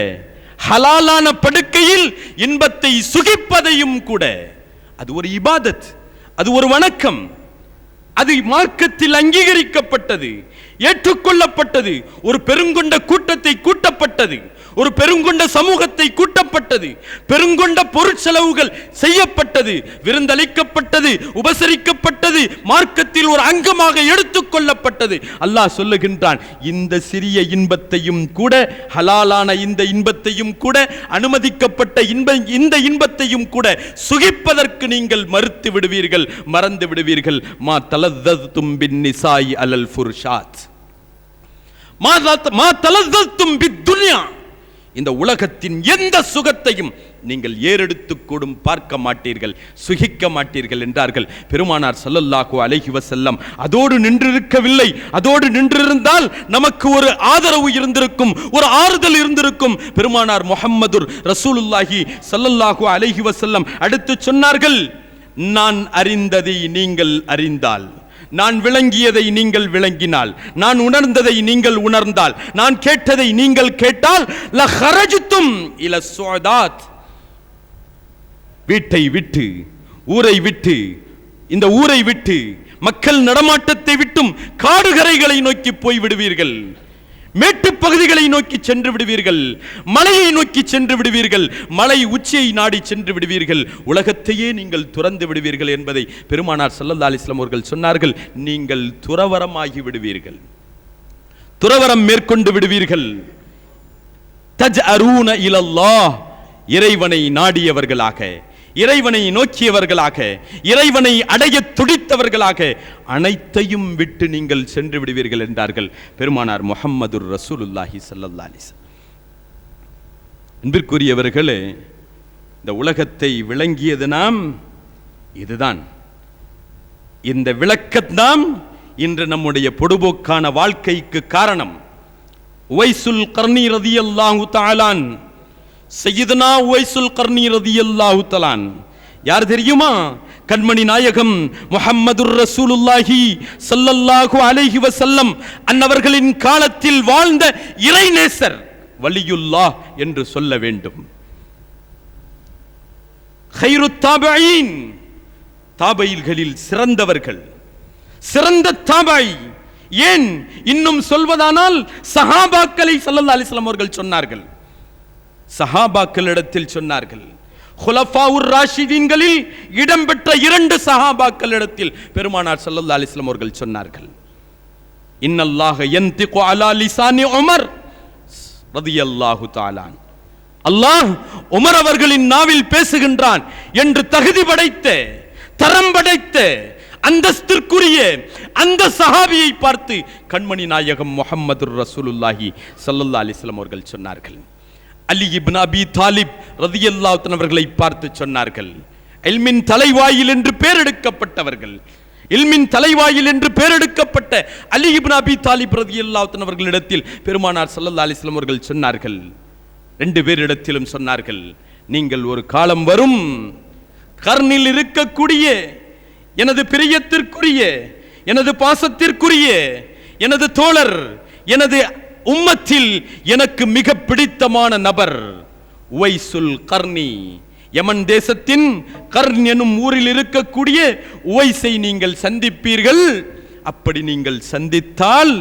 ஹலாலான படுக்கையில் இன்பத்தை சுகிப்பதையும் கூட, அது ஒரு இபாதத், அது ஒரு வணக்கம், அது மார்க்கத்தில் அங்கீகரிக்கப்பட்டது, ஏற்றுக்கொள்ளப்பட்டது. ஒரு பெருங்கொண்ட கூட்டத்தை கூட்டப்பட்டது, ஒரு பெருங்கொண்ட சமூகத்தை கூட்டப்பட்டது, பெருங்கொண்ட பொருட்செலவுகள் செய்யப்பட்டது, விருந்தளிக்கப்பட்டது, உபசரிக்கப்பட்டது, மார்க்கத்தில் ஒரு அங்கமாக எடுத்துக்கொள்ளப்பட்டது. அல்லாஹ் சொல்லுகின்றான், இந்த சிறிய இன்பத்தையும் கூட, ஹலாலான இந்த இன்பத்தையும் கூட, அனுமதிக்கப்பட்ட இந்த இன்பத்தையும் கூட சுகிப்பதற்கு நீங்கள் மறுத்து விடுவீர்கள், மறந்து விடுவீர்கள். மா தலzzதும் பின்னிசாஇ அலல் ஃபுருஷாத், மா தலzzதும் பித்துன்யா. இந்த உலகத்தின் எந்த சுகத்தையும் நீங்கள் ஏறெடுத்து கூடும் பார்க்க மாட்டீர்கள், சுகிக்க மாட்டீர்கள் என்றார்கள் பெருமானார் ஸல்லல்லாஹு அலைஹி வஸல்லம். அதோடு நின்றிருக்கவில்லை, அதோடு நின்றிருந்தால் நமக்கு ஒரு ஆதரவு இருந்திருக்கும், ஒரு ஆறுதல் இருந்திருக்கும். பெருமானார் முஹம்மது ரசூலுல்லாஹி ஸல்லல்லாஹு அலைஹி வஸல்லம் அடுத்து சொன்னார்கள், நான் அறிந்ததை நீங்கள் அறிந்தால், நான் விளங்கியதை நீங்கள் விளங்கினால், நான் உணர்ந்ததை நீங்கள் உணர்ந்தால், நான் கேட்டதை நீங்கள் கேட்டால், லஹரஜ்தும் இல ஸுஅதாத். வீட்டை விட்டு, ஊரை விட்டு, இந்த ஊரை விட்டு, மக்கள் நடமாட்டத்தை விட்டும் காடுகரைகளை நோக்கி போய் விடுவீர்கள், மேட்டு பகுதிகளை நோக்கி சென்று விடுவீர்கள், மலையை நோக்கி சென்று விடுவீர்கள், மலை உச்சியை நாடி சென்று விடுவீர்கள், உலகத்தையே நீங்கள் துறந்து விடுவீர்கள் என்பதை பெருமானார் ஸல்லல்லாஹு அலைஹி வஸல்லம் அவர்கள் சொன்னார்கள். நீங்கள் துறவரமாகி விடுவீர்கள், துறவரம் மேற்கொண்டு விடுவீர்கள். தஜ்அரூன இலல்லாஹ், இறைவனை நாடியவர்களாக, இறைவனை நோக்கியவர்களாக, இறைவனை அடைய துடித்தவர்களாக அனைத்தையும் விட்டு நீங்கள் சென்று விடுவீர்கள் என்றார்கள் பெருமானார் முஹம்மது ரசூலுல்லாஹி ஸல்லல்லாஹு அலைஹி வஸல்லம். அன்பிற்குரியவர்களே, இந்த உலகத்தை விளங்கியது நாம் இதுதான். இந்த விளக்கத்தான் இன்று நம்முடைய பொடுபோக்கான வாழ்க்கைக்கு காரணம். உவைசுல் கர்னி ரலியல்லாஹு தஆலா, சையதுனா உவைசுல் கர்னி ரலியல்லாஹு தஆலா யார் தெரியுமா? கண்மணி நாயகம் முஹம்மது ரசூலுல்லாஹி ஸல்லல்லாஹு அலைஹி வஸல்லம் அன்னவர்களின் காலத்தில் வாழ்ந்த இறைநேசர், வலியுல்லாஹ் என்று சொல்ல வேண்டும். கைருத் தாபிஈன், தாபைகளில் சிறந்தவர்கள், சிறந்த தாபாய். ஏன் இன்னும் சொல்வதானால் சஹாபாக்களை ஸல்லல்லாஹு அலைஹி வஸல்லம் அவர்கள் சொன்னார்கள், சஹாபாக்களிடத்தில் சொன்னார்கள். குலஃபாவுர் ராஷிதீன்களில் இடம்பெற்ற 2 சஹாபாக்களிடத்தில் பெருமானார் ஸல்லல்லாஹு அலைஹி வஸல்லம் அவர்கள் சொன்னார்கள், இன்னல்லாஹ யன்திகு அலா லிசானி உமர் ரலியல்லாஹு தஆலா, அல்லாஹ் உமர் அவர்களின் நாவில் பேசுகின்றான் என்று தகுதி படைத்த, தரம் படைத்த, அந்தஸ்திற்குரிய அந்த சஹாபியை பார்த்து கண்மணி நாயகம் முஹம்மது ரசூலுல்லாஹி ஸல்லல்லாஹு அலைஹி வஸல்லம் அவர்கள் சொன்னார்கள். அலி இப்னு அபி தாலிப் ரலியல்லாஹு தஆலா அவர்களை பார்த்து சொன்னார்கள், இல்மின் தலைவாயில் என்று பெயரெடுக்கப்பட்டவர்கள், இல்மின் தலைவாயில் என்று பெயரெடுக்கப்பட்ட அலி இப்னு அபி தாலிப் ரலியல்லாஹு தஆலா அவர்களிடத்தில் பெருமானார் ஸல்லல்லாஹு அலைஹி வஸல்லம் அவர்கள் சொன்னார்கள், 2 பேரிடத்திலும் சொன்னார்கள், நீங்கள் ஒரு காலம் வரும், கர்னில் இருக்கக்கூடிய எனது பிரியத்திற்குரிய, எனது பாசத்திற்குரிய, எனது தோழர், எனது உம்மத்தில் எனக்கு மிக பிடித்தமான நபர் உவைசுல் கர்னி, யமன் தேசத்தின் கர்ன் எனும் ஊரில் இருக்கக்கூடிய உவைஸை நீங்கள் சந்திப்பீர்கள். அப்படி நீங்கள் சந்தித்தால்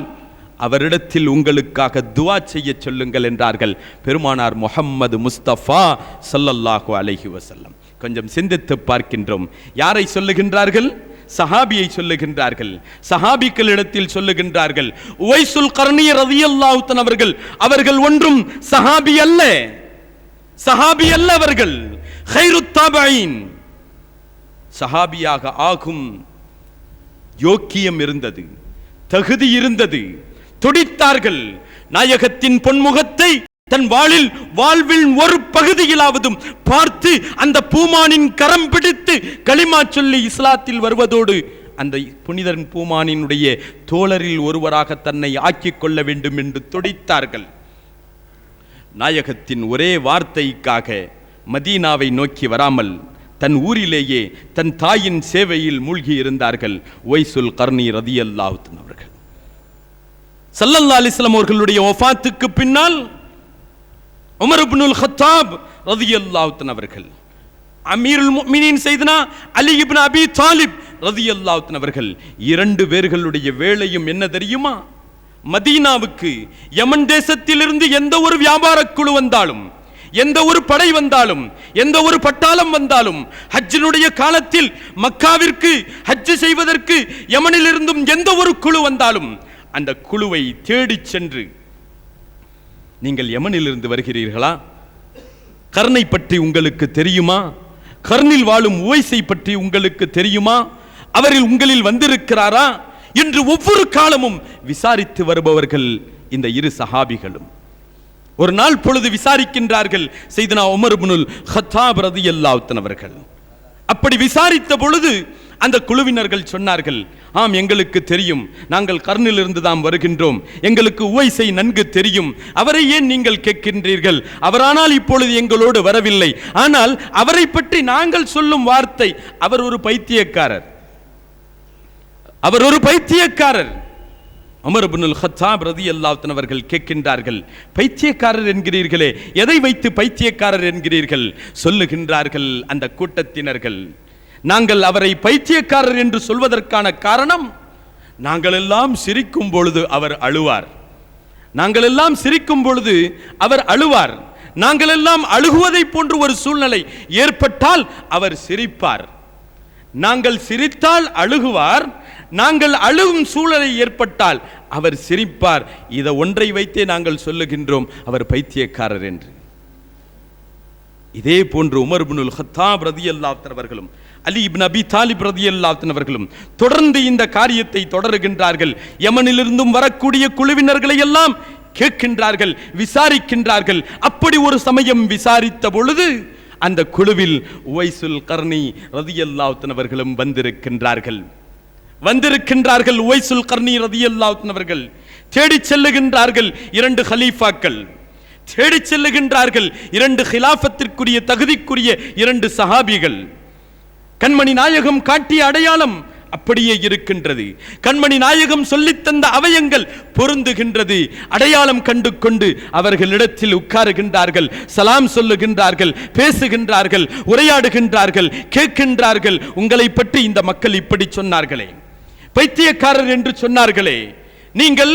அவரிடத்தில் உங்களுக்காக துஆ செய்ய சொல்லுங்கள் என்றார்கள் பெருமானார் முஹம்மது முஸ்தபா ஸல்லல்லாஹு அலைஹி வஸல்லம். கொஞ்சம் சிந்தித்து பார்க்கின்றோம். யாரை சொல்லுகின்றார்கள்? சஹாபியை சொல்லுகின்றார்கள். சஹாபிகளிடத்தில் சொல்லுகின்றார்கள். உவைசுல் கர்னி ரலியல்லாஹு தஆலா அவர்கள் ஒன்றும் சஹாபி அல்ல, சஹாபி அல்ல. அவர்கள் கைருத் தாபீன். சஹாபியாக ஆகும் யோக்கியம் இருந்தது, தகுதி இருந்தது. துடித்தார்கள். நாயகத்தின் பொன்முகத்தை தன் வாழ்வில் ஒரு பகுதியிலாவதும் பார்த்து அந்த பூமானின் கரம் பிடித்து களிமா சொல்லி இஸ்லாத்தில் வருவதோடு அந்த புனிதன் பூமானினுடைய தோழரில் ஒருவராக தன்னை ஆக்கிக் கொள்ள வேண்டும் என்று துடித்தார்கள். நாயகத்தின் ஒரே வார்த்தைக்காக மதீனாவை நோக்கி வராமல் தன் ஊரிலேயே தன் தாயின் சேவையில் மூழ்கி இருந்தார்கள் உவைசுல் கர்னி ரலியல்லாஹு தஆலா அவர்கள். ஸல்லல்லாஹு அலைஹி வஸல்லம் அவர்களுடைய வஃபாத்துக்கு பின்னால் உமர் இப்னுல் கத்தாப் ரலியல்லாஹு தஆலா அவர்கள், அமீருல் முஃமினீன் சையதுனா அலி இப்னு அபி தாலிப் ரலியல்லாஹு தஆலா அவர்கள், இரண்டு பேர்களுடைய வேலையும் என்ன தெரியுமா? மதீனாவுக்கு யமன் தேசத்திலிருந்து எந்த ஒரு வியாபார குழு வந்தாலும், எந்த ஒரு படை வந்தாலும், எந்த ஒரு பட்டாளம் வந்தாலும், ஹஜ்ஜினுடைய காலத்தில் மக்காவிற்கு ஹஜ் செய்வதற்கு யமனில் இருந்தும் எந்த ஒரு குழு வந்தாலும் அந்த குழுவை தேடிச் சென்று, நீங்கள் யமனிலிருந்து வருகிறீர்களா? கர்னை பற்றி உங்களுக்கு தெரியுமா? கர்னில் வாழும் உவைஸை பற்றி உங்களுக்கு தெரியுமா? அவரில் உங்களில் வந்திருக்கிறாரா என்று ஒவ்வொரு காலமும் விசாரித்து வருபவர்கள் இந்த இரு சஹாபிகளும். ஒரு நாள் பொழுது விசாரிக்கின்றார்கள் சையதுனா உமர் இப்னுல் கத்தாப் ரலியல்லாஹு தஆலா அவர்கள். அப்படி விசாரித்த பொழுது அந்த குழுவினர்கள் சொன்னார்கள், ஆம், எங்களுக்கு தெரியும், நாங்கள் கர்னிலிருந்து தான் வருகின்றோம், எங்களுக்கு உவைஸை நன்கு தெரியும், அவரை ஏன் நீங்கள் கேட்கின்றீர்கள்? அவரானால் இப்பொழுது எங்களோடு வரவில்லை. ஆனால் அவரை பற்றி நாங்கள் சொல்லும் வார்த்தை, அவர் ஒரு பைத்தியக்காரர், அவர் ஒரு பைத்தியக்காரர். உமர் இப்னுல் கத்தாப் ரலியல்லாஹு தஆலா அவர்கள் கேட்கின்றார்கள், பைத்தியக்காரர் என்கிறீர்களே, எதை வைத்து பைத்தியக்காரர் என்கிறீர்கள்? சொல்லுகின்றார்கள் அந்த கூட்டத்தினர்கள், நாங்கள் அவரை பைத்தியக்காரர் என்று சொல்வதற்கான காரணம், நாங்கள் எல்லாம் சிரிக்கும் பொழுது அவர் அழுவார், நாங்கள் எல்லாம் சிரிக்கும் பொழுது அவர் அழுவார், நாங்கள் எல்லாம் அழுகுவதை போன்ற ஒரு சூழ்நிலை ஏற்பட்டால் அவர் சிரிப்பார், நாங்கள் சிரித்தால் அழுகுவார், நாங்கள் அழுகும் சூழலை ஏற்பட்டால் அவர் சிரிப்பார். இதை ஒன்றை வைத்தே நாங்கள் சொல்லுகின்றோம் அவர் பைத்தியக்காரர் என்று. இதே போன்று உமர் இப்னுல் கத்தாப் ரலியல்லாஹு தஆலா அவர்களும் அலி இப்னு அபி தாலிப் ரலியல்லாஹு தஆலா அவர்களும் தொடர்ந்து இந்த காரியத்தை தொடருகின்றார்கள். யமனிலிருந்தும் வரக்கூடிய குழுவினர்களை எல்லாம் கேட்கின்றார்கள், விசாரிக்கின்றார்கள். அப்படி ஒரு சமயம் விசாரித்த பொழுது அந்த குழுவில் உவைசுல் கர்னி ரலியல்லாஹு தஆலா அவர்களும் வந்திருக்கின்றார்கள். உவைசுல் கர்னி ரலியல்லாஹு தஆலா அவர்கள் தேடிச் செல்லுகின்றார்கள். இரண்டு கலீஃபாக்கள் தேடிச் செல்லுகின்றார்கள். இரண்டு கிலாஃபத்திற்குரிய தகுதிக்குரிய இரண்டு சஹாபிகள். கண்மணி நாயகம் காட்டிய அடையாளம் அப்படியே இருக்கின்றது. கண்மணி நாயகம் சொல்லித்தந்த அவயங்கள் பொருந்துகின்றது. அடையாளம் கண்டு கொண்டு அவர்களிடத்தில் உட்காருகின்றார்கள், சலாம் சொல்லுகின்றார்கள், பேசுகின்றார்கள், உரையாடுகின்றார்கள், கேட்கின்றார்கள். உங்களை பற்றி இந்த மக்கள் இப்படி சொன்னார்களே, பைத்தியக்காரர் என்று சொன்னார்களே, நீங்கள்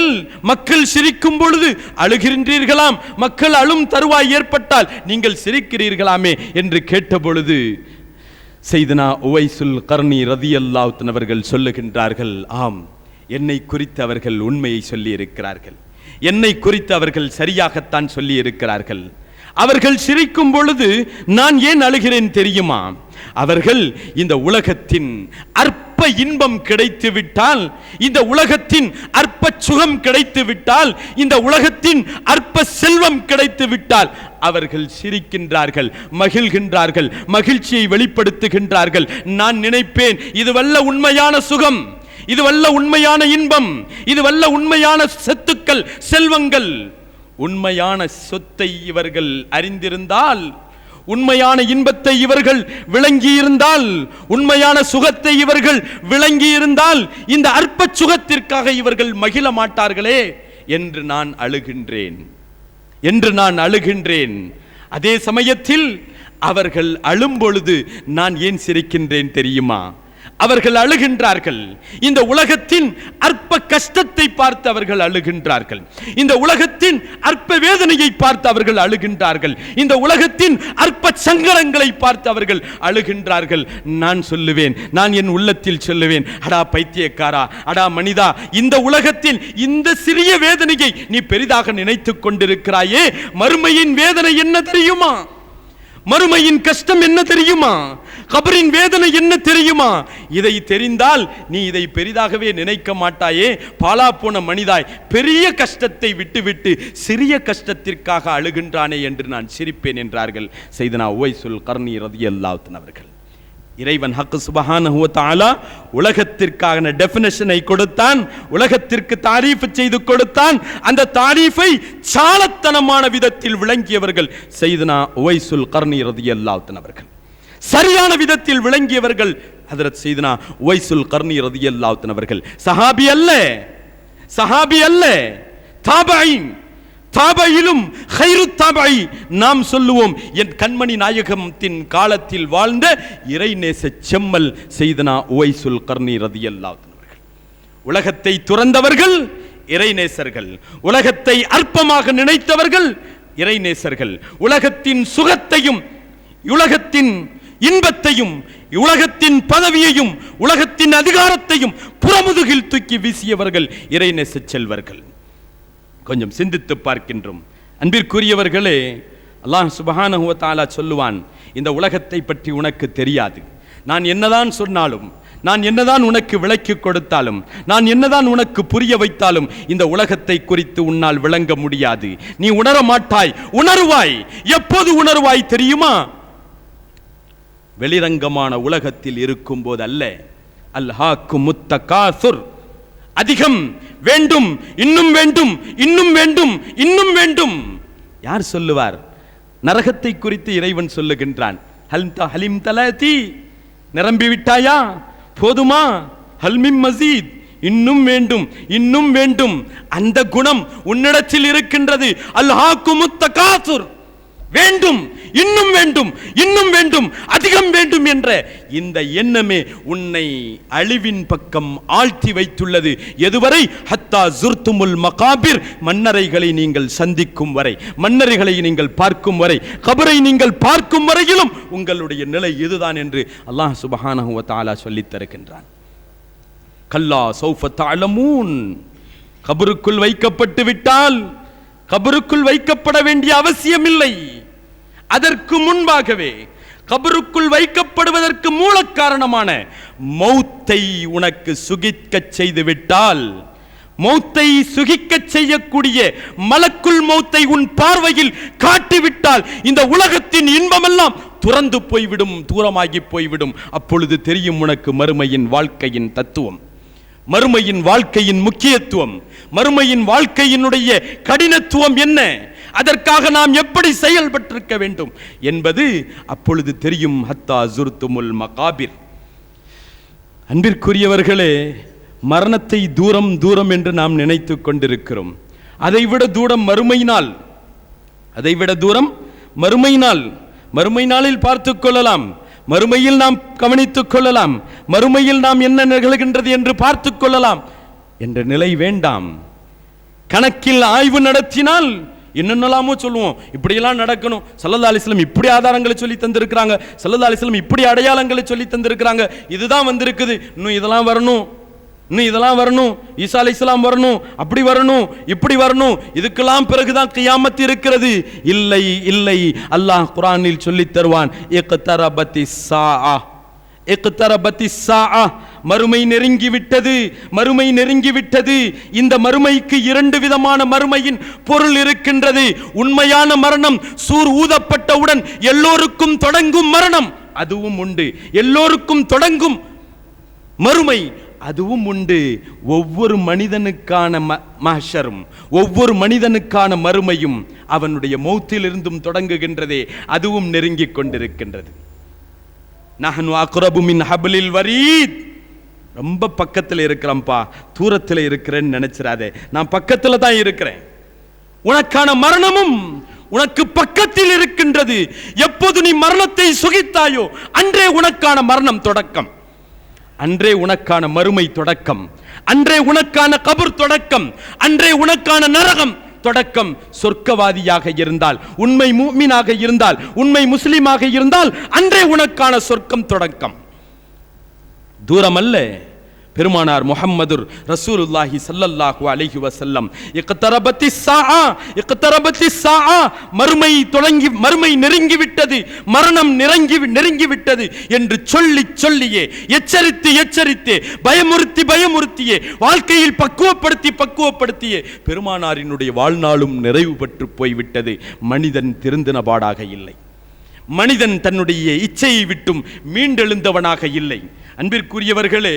மக்கள் சிரிக்கும் பொழுது அழுகின்றீர்களாம், மக்கள் அழும் தருவாய் ஏற்பட்டால் நீங்கள் சிரிக்கிறீர்களாமே என்று கேட்டபொழுது சையதுனா உவைசுல் கர்னி ரலியல்லாஹு தஆலா அவர்கள் சொல்லுகின்றார்கள், ஆம், என்னை குறித்து அவர்கள் உண்மையை சொல்லி இருக்கிறார்கள், என்னை குறித்து அவர்கள் சரியாகத்தான் சொல்லி இருக்கிறார்கள். அவர்கள் சிரிக்கும் பொழுது நான் ஏன் அழுகிறேன் தெரியுமா? அவர்கள் இந்த உலகத்தின் அற்ப இன்பம் கிடைத்து விட்டால், இந்த உலகத்தின் அற்ப சுகம் கிடைத்து விட்டால், இந்த உலகத்தின் அற்ப செல்வம் கிடைத்து விட்டால் அவர்கள் சிரிக்கின்றார்கள், மகிழ்கின்றார்கள், மகிழ்ச்சியை வெளிப்படுத்துகின்றார்கள். நான் நினைப்பேன், இதுவல்ல உண்மையான சுகம், இதுவல்ல உண்மையான இன்பம், இதுவல்ல உண்மையான சொத்துக்கள், செல்வங்கள். உண்மையான சொத்தை இவர்கள் அறிந்திருந்தால், உண்மையான இன்பத்தை இவர்கள் விளங்கி இருந்தால், உண்மையான சுகத்தை இவர்கள் விளங்கி இருந்தால், இந்த அற்ப சுகத்திற்காக இவர்கள் மகிழ மாட்டார்களே என்று நான் அழுகின்றேன். அதே சமயத்தில் அவர்கள் அழும் பொழுது நான் ஏன் சிரிக்கின்றேன் தெரியுமா? அவர்கள் அழுகின்றார்கள். இந்த உலகத்தின் அற்ப கஷ்டத்தை பார்த்து அவர்கள் அழுகின்றார்கள். இந்த உலகத்தின் அற்ப வேதனையை பார்த்து அவர்கள் அழுகின்றார்கள். இந்த உலகத்தின் அற்ப சங்கடங்களை பார்த்து அவர்கள் அழுகின்றார்கள். நான் சொல்லுவேன், நான் என் உள்ளத்தில் சொல்லுவேன், அடா பைத்தியக்காரா, அடா மனிதா, இந்த உலகத்தின் இந்த சிறிய வேதனையை நீ பெரிதாக நினைத்துக் கொண்டிருக்கிறாயே, மறுமையின் வேதனை என்ன தெரியுமா? மறுமையின் கஷ்டம் என்ன தெரியுமா? கபரின் வேதனை என்ன தெரியுமா? இதை தெரிந்தால் நீ இதை பெரிதாகவே நினைக்க மாட்டாயே. பாலா போன மனிதாய், பெரிய கஷ்டத்தை விட்டுவிட்டு சிறிய கஷ்டத்திற்காக அழுகின்றானே என்று நான் சிரிப்பேன் என்றார்கள் சையதுனா உவைசுல் கர்னி ரலியல்லாஹு அன்ஹு அவர்கள். இறைவன் ஹக் சுப்ஹானஹு வ தஆலா உலகத்திற்கான டெஃபினிஷனை கொடுத்தான், உலகத்திற்கு தாரீஃப் செய்து கொடுத்தான். அந்த தாரீஃபை சாலத்தனமான விதத்தில் விளங்கியவர்கள் சையதுனா உவைசுல் கர்னி ரலியல்லாஹு அன்ஹு அவர்கள். சரியான விதத்தில் விளங்கியவர்கள் ஹஜ்ரத் சையதுனா உவைசுல் கர்னி ரலியல்லாஹு அன்ஹு அவர்கள். சஹாபி அல்ல, தாபஈன். தாபையிலும் கைரு தாபை நாம் சொல்லுவோம். என் கண்மணி நாயகத்தின் காலத்தில் வாழ்ந்த இறைநேச செம்மல் சையதுனா உவைசுல் கர்னி ரலியல்லாஹு அன்ஹு அவர்கள். உலகத்தை துறந்தவர்கள் இறைநேசர்கள், உலகத்தை அற்பமாக நினைத்தவர்கள் இறைநேசர்கள். உலகத்தின் சுகத்தையும் உலகத்தின் இன்பத்தையும் உலகத்தின் பதவியையும் உலகத்தின் அதிகாரத்தையும் புறமுதுகில் தூக்கி வீசியவர்கள் இறைநேச செல்வர்கள். கொஞ்சம் சிந்தித்து பார்க்கின்றோம். அன்பிற்குரியவர்களே, அல்லாஹ் சுப்ஹானஹு வ தஆலா சொல்லுவான், இந்த உலகத்தை பற்றி உனக்கு தெரியாது. நான் என்னதான் சொன்னாலும், நான் என்னதான் உனக்கு விளக்கி கொடுத்தாலும், நான் என்னதான் உனக்கு புரிய வைத்தாலும் இந்த உலகத்தை குறித்து உன்னால் விளங்க முடியாது. நீ உணர மாட்டாய். உணர்வாய். எப்போது உணர்வாய் தெரியுமா? வெளிரங்கமான உலகத்தில் இருக்கும் போது அல்ல. அல்ஹாக்குமுத் தகாசுர், அதிகம் வேண்டும், இன்னும் வேண்டும், இன்னும் வேண்டும், இன்னும் வேண்டும். யார் சொல்லுவார்? நரகத்தை குறித்து இறைவன் சொல்லுகின்றான். ஹலிம் தலதி, நிரம்பி விட்டாயா? போதுமா? ஹல்மிம் மசீத், இன்னும் வேண்டும், இன்னும் வேண்டும். அந்த குணம் உன்னிடத்தில் இருக்கின்றது. அல்ஹாக்குமுத் தகாசுர், வேண்டும், இன்னும் வேண்டும், இன்னும் வேண்டும், அதிகம் வேண்டும் என்ற இந்த எண்ணமே உன்னை அழிவின் பக்கம் ஆழ்த்தி வைத்துள்ளது. எதுவரை? ஹத்தா ஜுர்துமுல் மகாபிர், மன்னரைகளை நீங்கள் சந்திக்கும் வரை, மன்னரைகளை நீங்கள் பார்க்கும் வரை, கபரை நீங்கள் பார்க்கும் வரையிலும் உங்களுடைய நிலை இதுதான் என்று அல்லாஹ் சுப்ஹானஹு வ தஆலா சொல்லித் தருகின்றான். கல்லா சௌஃப தஅலமூன், கபருக்குள் வைக்கப்பட்டு விட்டால் கபருக்குள் வைக்கப்பட வேண்டிய அவசியம் இல்லை. அதற்கு முன்பாகவே கபருக்குள் வைக்கப்படுவதற்கு மூல காரணமான மௌத்தை உனக்கு சுகிக்க செய்து விட்டால், மௌத்தை சுகிக்க செய்யக்கூடிய மலக்குல் மௌத்தை உன் பார்வையில் காட்டிவிட்டால் இந்த உலகத்தின் இன்பமெல்லாம் துறந்து போய்விடும், தூரமாகி போய்விடும். அப்பொழுது தெரியும் உனக்கு மறுமையின் வாழ்க்கையின் தத்துவம், மறுமையின் வாழ்க்கையின் முக்கியத்துவம், மறுமையின் வாழ்க்கையினுடைய கடினத்துவம் என்ன, அதற்காக நாம் எப்படி செயல்பட்டிருக்க வேண்டும் என்பது அப்பொழுது தெரியும். ஹத்தா ஜுர்துமுல் மகாபிர். அன்பிற்குரியவர்களே, மரணத்தை தூரம் தூரம் என்று நாம் நினைத்து கொண்டிருக்கிறோம். அதைவிட தூரம் மறுமை நாள், அதைவிட தூரம் மறுமை நாள். மறுமை நாளில் பார்த்துக் கொள்ளலாம், மறுமையில் நாம் கவனித்துக் கொள்ளலாம், மறுமையில் நாம் என்ன நிகழ்கின்றது என்று பார்த்துக் கொள்ளலாம் என்ற நிலை வேண்டாம். கணக்கில் ஆய்வு நடத்தினால் என்னென்னலாமோ சொல்லுவோம். இப்படியெல்லாம் நடக்கணும், ஸல்லல்லாஹு அலைஹி வஸல்லம் இப்படி ஆதாரங்களை சொல்லி தந்திருக்கிறாங்க, ஸல்லல்லாஹு அலைஹி வஸல்லம் இப்படி அடையாளங்களை சொல்லி தந்திருக்கிறாங்க, இதுதான் வந்திருக்குது, இன்னும் இதெல்லாம் வரணும், இன்னும் இதெல்லாம் வரணும், ஈசா அலைஹிஸ்ஸலாம் வரணும், அப்படி வரணும், இப்படி வரணும், இதுக்கெல்லாம் பிறகுதான் கியாமத் இருக்கிறது. இல்லை இல்லை, அல்லாஹ் குர்ஆனில் சொல்லி தருவான், இக்தரபத்திஸ் ஸாஅ, இக்தரபத்திஸ் ஸாஅ, மறுமை நெருங்கிவிட்டது, மறுமை நெருங்கிவிட்டது. இந்த மறுமைக்கு இரண்டு விதமான மறுமையின் பொருள் இருக்கின்றது. உண்மையான மரணம், சூர் ஊதப்பட்டவுடன் எல்லோருக்கும் தொடங்கும் மரணம், அதுவும் உண்டு. எல்லோருக்கும் தொடங்கும் மறுமை, அதுவும் உண்டு. ஒவ்வொரு மனிதனுக்கான மஹ்ஷரும், ஒவ்வொரு மனிதனுக்கான மறுமையும் அவனுடைய மௌத்திலிருந்தும் தொடங்குகின்றதே, அதுவும் நெருங்கிக் கொண்டிருக்கின்றது. நஹ்னு அக்ரபு மின் ஹப்லில் வரீத், ரொம்ப பக்கத்தில் இருக்கிறேன்ப்பா, தூரத்தில் இருக்கிறேன்னு நினைச்சிடாதே, நான் பக்கத்தில் தான் இருக்கிறேன். உனக்கான மரணமும் உனக்கு பக்கத்தில் இருக்கின்றது. எப்போது நீ மரணத்தை சுகித்தாயோ அன்றே உனக்கான மரணம் தொடக்கம். அன்றே உனக்கான மறுமை தொடக்கம், அன்றே உனக்கான கபர் தொடக்கம், அன்றே உனக்கான நரகம் தொடக்கம். சொர்க்கவாதியாக இருந்தால், உண்மை முஃமினாக இருந்தால், உண்மை முஸ்லிமாக இருந்தால் அன்றே உனக்கான சொர்க்கம் தொடக்கம். தூரமல்ல. பெருமானார் முஹம்மது ரசூலுல்லாஹி ஸல்லல்லாஹு அலைஹி வஸல்லம் இக்தரபத்திஸ் ஸாஆ, மறுமை நெருங்கிவிட்டது, மரணம் நெருங்கிவிட்டது என்று சொல்லியே எச்சரித்து பயமுறுத்தியே வாழ்க்கையில் பக்குவப்படுத்தியே பெருமானாரினுடைய வாழ்நாளும் நிறைவு பெற்று போய்விட்டது. மனிதன் திருந்தினபாடாக இல்லை. மனிதன் தன்னுடைய இச்சையை விட்டும் மீண்டெழுந்தவனாக இல்லை. அன்பிற்குரியவர்களே,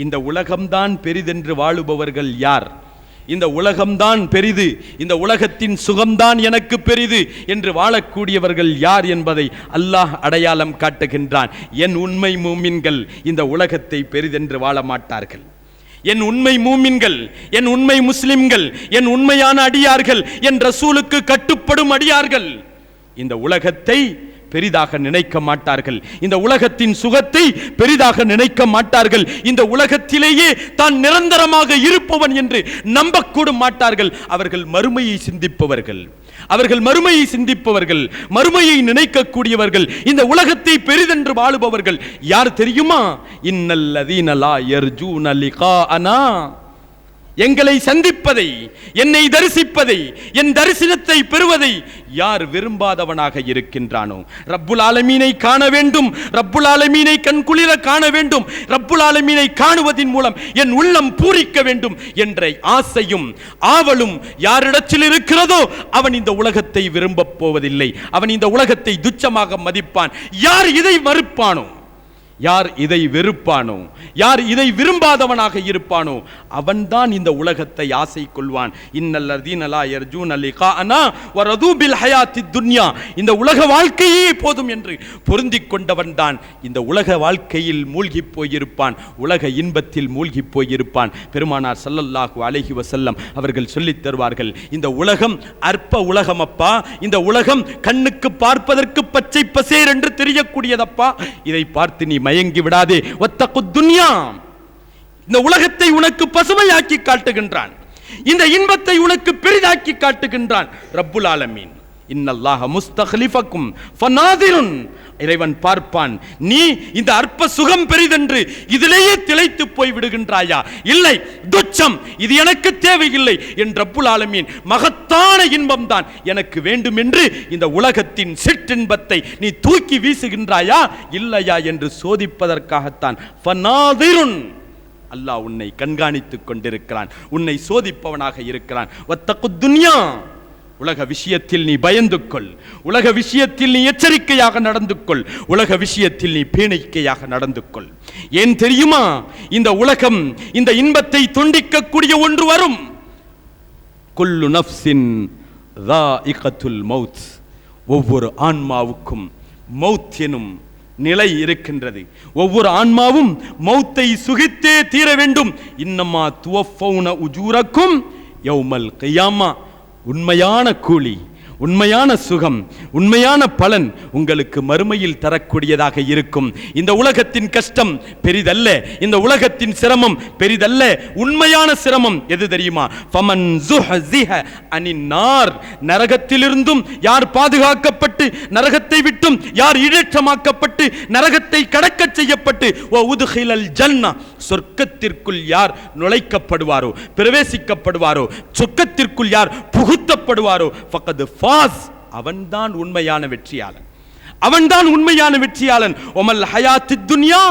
இந்த உலகம்தான் பெரிதென்று வாழுபவர்கள் யார்? இந்த உலகம்தான் பெரிது, இந்த உலகத்தின் சுகம்தான் எனக்கு பெரிது என்று வாழக்கூடியவர்கள் யார் என்பதை அல்லாஹ் அடையாளம் காட்டுகின்றான். என் உண்மை மூமின்கள் இந்த உலகத்தை பெரிதென்று வாழ மாட்டார்கள். என் உண்மை மூமின்கள், என் உண்மை முஸ்லிம்கள், என் உண்மையான அடியார்கள், என் ரசூலுக்கு கட்டுப்படும் அடியார்கள் இந்த உலகத்தை பெரிதாக நினைக்க மாட்டார்கள். இந்த உலகத்தின் சுகத்தை பெரிதாக நினைக்க மாட்டார்கள். இந்த உலகத்திலேயே தான் நிரந்தரமாக இருப்பவன் என்று நம்பக்கூட மாட்டார்கள். அவர்கள் மறுமையை சிந்திப்பவர்கள், மறுமையை நினைக்கக்கூடியவர்கள், இந்த உலகத்தை பெரிதென்று வாழுபவர்கள் யார் தெரியுமா? இன்னல்லதீன லா யர்ஜூன லிகாஅனா, எங்களை சந்திப்பதை, என்னை தரிசிப்பதை, என் தரிசனத்தை பெறுவதை யார் விரும்பாதவனாக இருக்கின்றானோ, ரப்புல் ஆலமீனை காண வேண்டும், ரப்புல் ஆலமீனை கண்குளிர காண வேண்டும், ரப்புல் ஆலமீனை காணுவதின் மூலம் என் உள்ளம் பூரிக்க வேண்டும் என்ற ஆசையும் ஆவலும் யாரிடத்தில் இருக்கிறதோ அவன் இந்த உலகத்தை விரும்பப் போவதில்லை. அவன் இந்த உலகத்தை துச்சமாக மதிப்பான். யார் இதை மறுப்பானோ, யார் இதை வெறுப்பானோ, யார் இதை விரும்பாதவனாக இருப்பானோ அவன்தான் இந்த உலகத்தை ஆசை கொள்வான். இன்னல்லதீன லா யர்ஜூன லிகாஅனா வரது பில் ஹயாத்தித் துன்யா, இந்த உலக வாழ்க்கையே போதும் என்று பொருந்திக் கொண்டவன் தான் இந்த உலக வாழ்க்கையில் மூழ்கி போயிருப்பான், உலக இன்பத்தில் மூழ்கி போயிருப்பான். பெருமானார் ஸல்லல்லாஹு அலைஹி வஸல்லம் அவர்கள் சொல்லித் தருவார்கள், இந்த உலகம் அற்ப உலகம் அப்பா, இந்த உலகம் கண்ணுக்கு பார்ப்பதற்கு பச்சை பசேர் என்று தெரியக்கூடியதப்பா, இதை பார்த்து நீ மயங்கி விடாதே. வத்தகுத் துன்யா, இந்த உலகத்தை உனக்கு பசுமையாக்கி காட்டுகின்றான், இந்த இன்பத்தை உனக்கு பெரிதாக்கி காட்டுகின்றான் ரப்புல் ஆலமீன். இன்னல்லாஹ முஸ்தக்லிஃபக்கும் ஃபநாதிருன், இறைவன் பார்ப்பான், நீ இந்த அற்ப சுகம் பெரிதென்று இதிலேயே திளைத்து போய் விடுகின்றாயா? இல்லை, துச்சம், இது எனக்கு தேவையில்லை என்ற ரப்புல் ஆலமீன் மகத்தான இன்பம் தான் எனக்கு வேண்டும் என்று இந்த உலகத்தின் சிற்றின்பத்தை நீ தூக்கி வீசுகின்றாயா இல்லையா என்று சோதிப்பதற்காகத்தான் ஃபநாதிருன், அல்லாஹ் உன்னை கண்காணித்துக் கொண்டிருக்கிறான், உன்னை சோதிப்பவனாக இருக்கிறான். வத்தகுத் துன்யா, உலக விஷயத்தில் நீ பயந்து கொள், உலக விஷயத்தில் நீ எச்சரிக்கையாக நடந்து கொள், உலக விஷயத்தில் நீ பேணிக்கையாக நடந்து கொள். ஏன் தெரியுமா? இந்த உலகம் இந்த இன்பத்தை துண்டிக்கக்கூடிய ஒன்று வரும். குல்லு நஃப்ஸின் ذائقத்துல் மௌத், ஒவ்வொரு ஆன்மாவுக்கும் மௌத் எனும் நிலை இருக்கின்றது. ஒவ்வொரு ஆன்மாவும் மௌத்தை சுகித்தே தீர வேண்டும். இன்னமா துவஃபௌன உஜூரக்கும் யௌமல் கியாமா, உண்மையான கூலி, உண்மையான சுகம், உண்மையான பலன் உங்களுக்கு மறுமையில் தரக்கூடியதாக இருக்கும். இந்த உலகத்தின் கஷ்டம் பெரிதல்ல, இந்த உலகத்தின் சிரமம் பெரிதல்ல. உண்மையான சிரமம் எது தெரியுமா? ஃபமன் ஸுஹ்ஸிஹ அனின் நார், நரகத்திலிருந்தும் யார் பாதுகாக்கப்பட்டு, நரகத்தை விட்டும் யார் ஈடேற்றமாக்கப்பட்டு, நரகத்தை கடக்கச் செய்யப்பட்டு, வ உத்ஹிலல் ஜன்னா, சொர்க்கத்திற்குள் யார் நுழைக்கப்படுவாரோ, பிரவேசிக்கப்படுவாரோ, சொர்க்கத்திற்குள் யார் புகுத்தப்படுவாரோ, ஃபகத் ஃபாஸ், அவன்தான் உண்மையான வெற்றியாளன், அவன்தான் உண்மையான வெற்றியாளன். ஒமல் ஹயாத்தித் துன்யா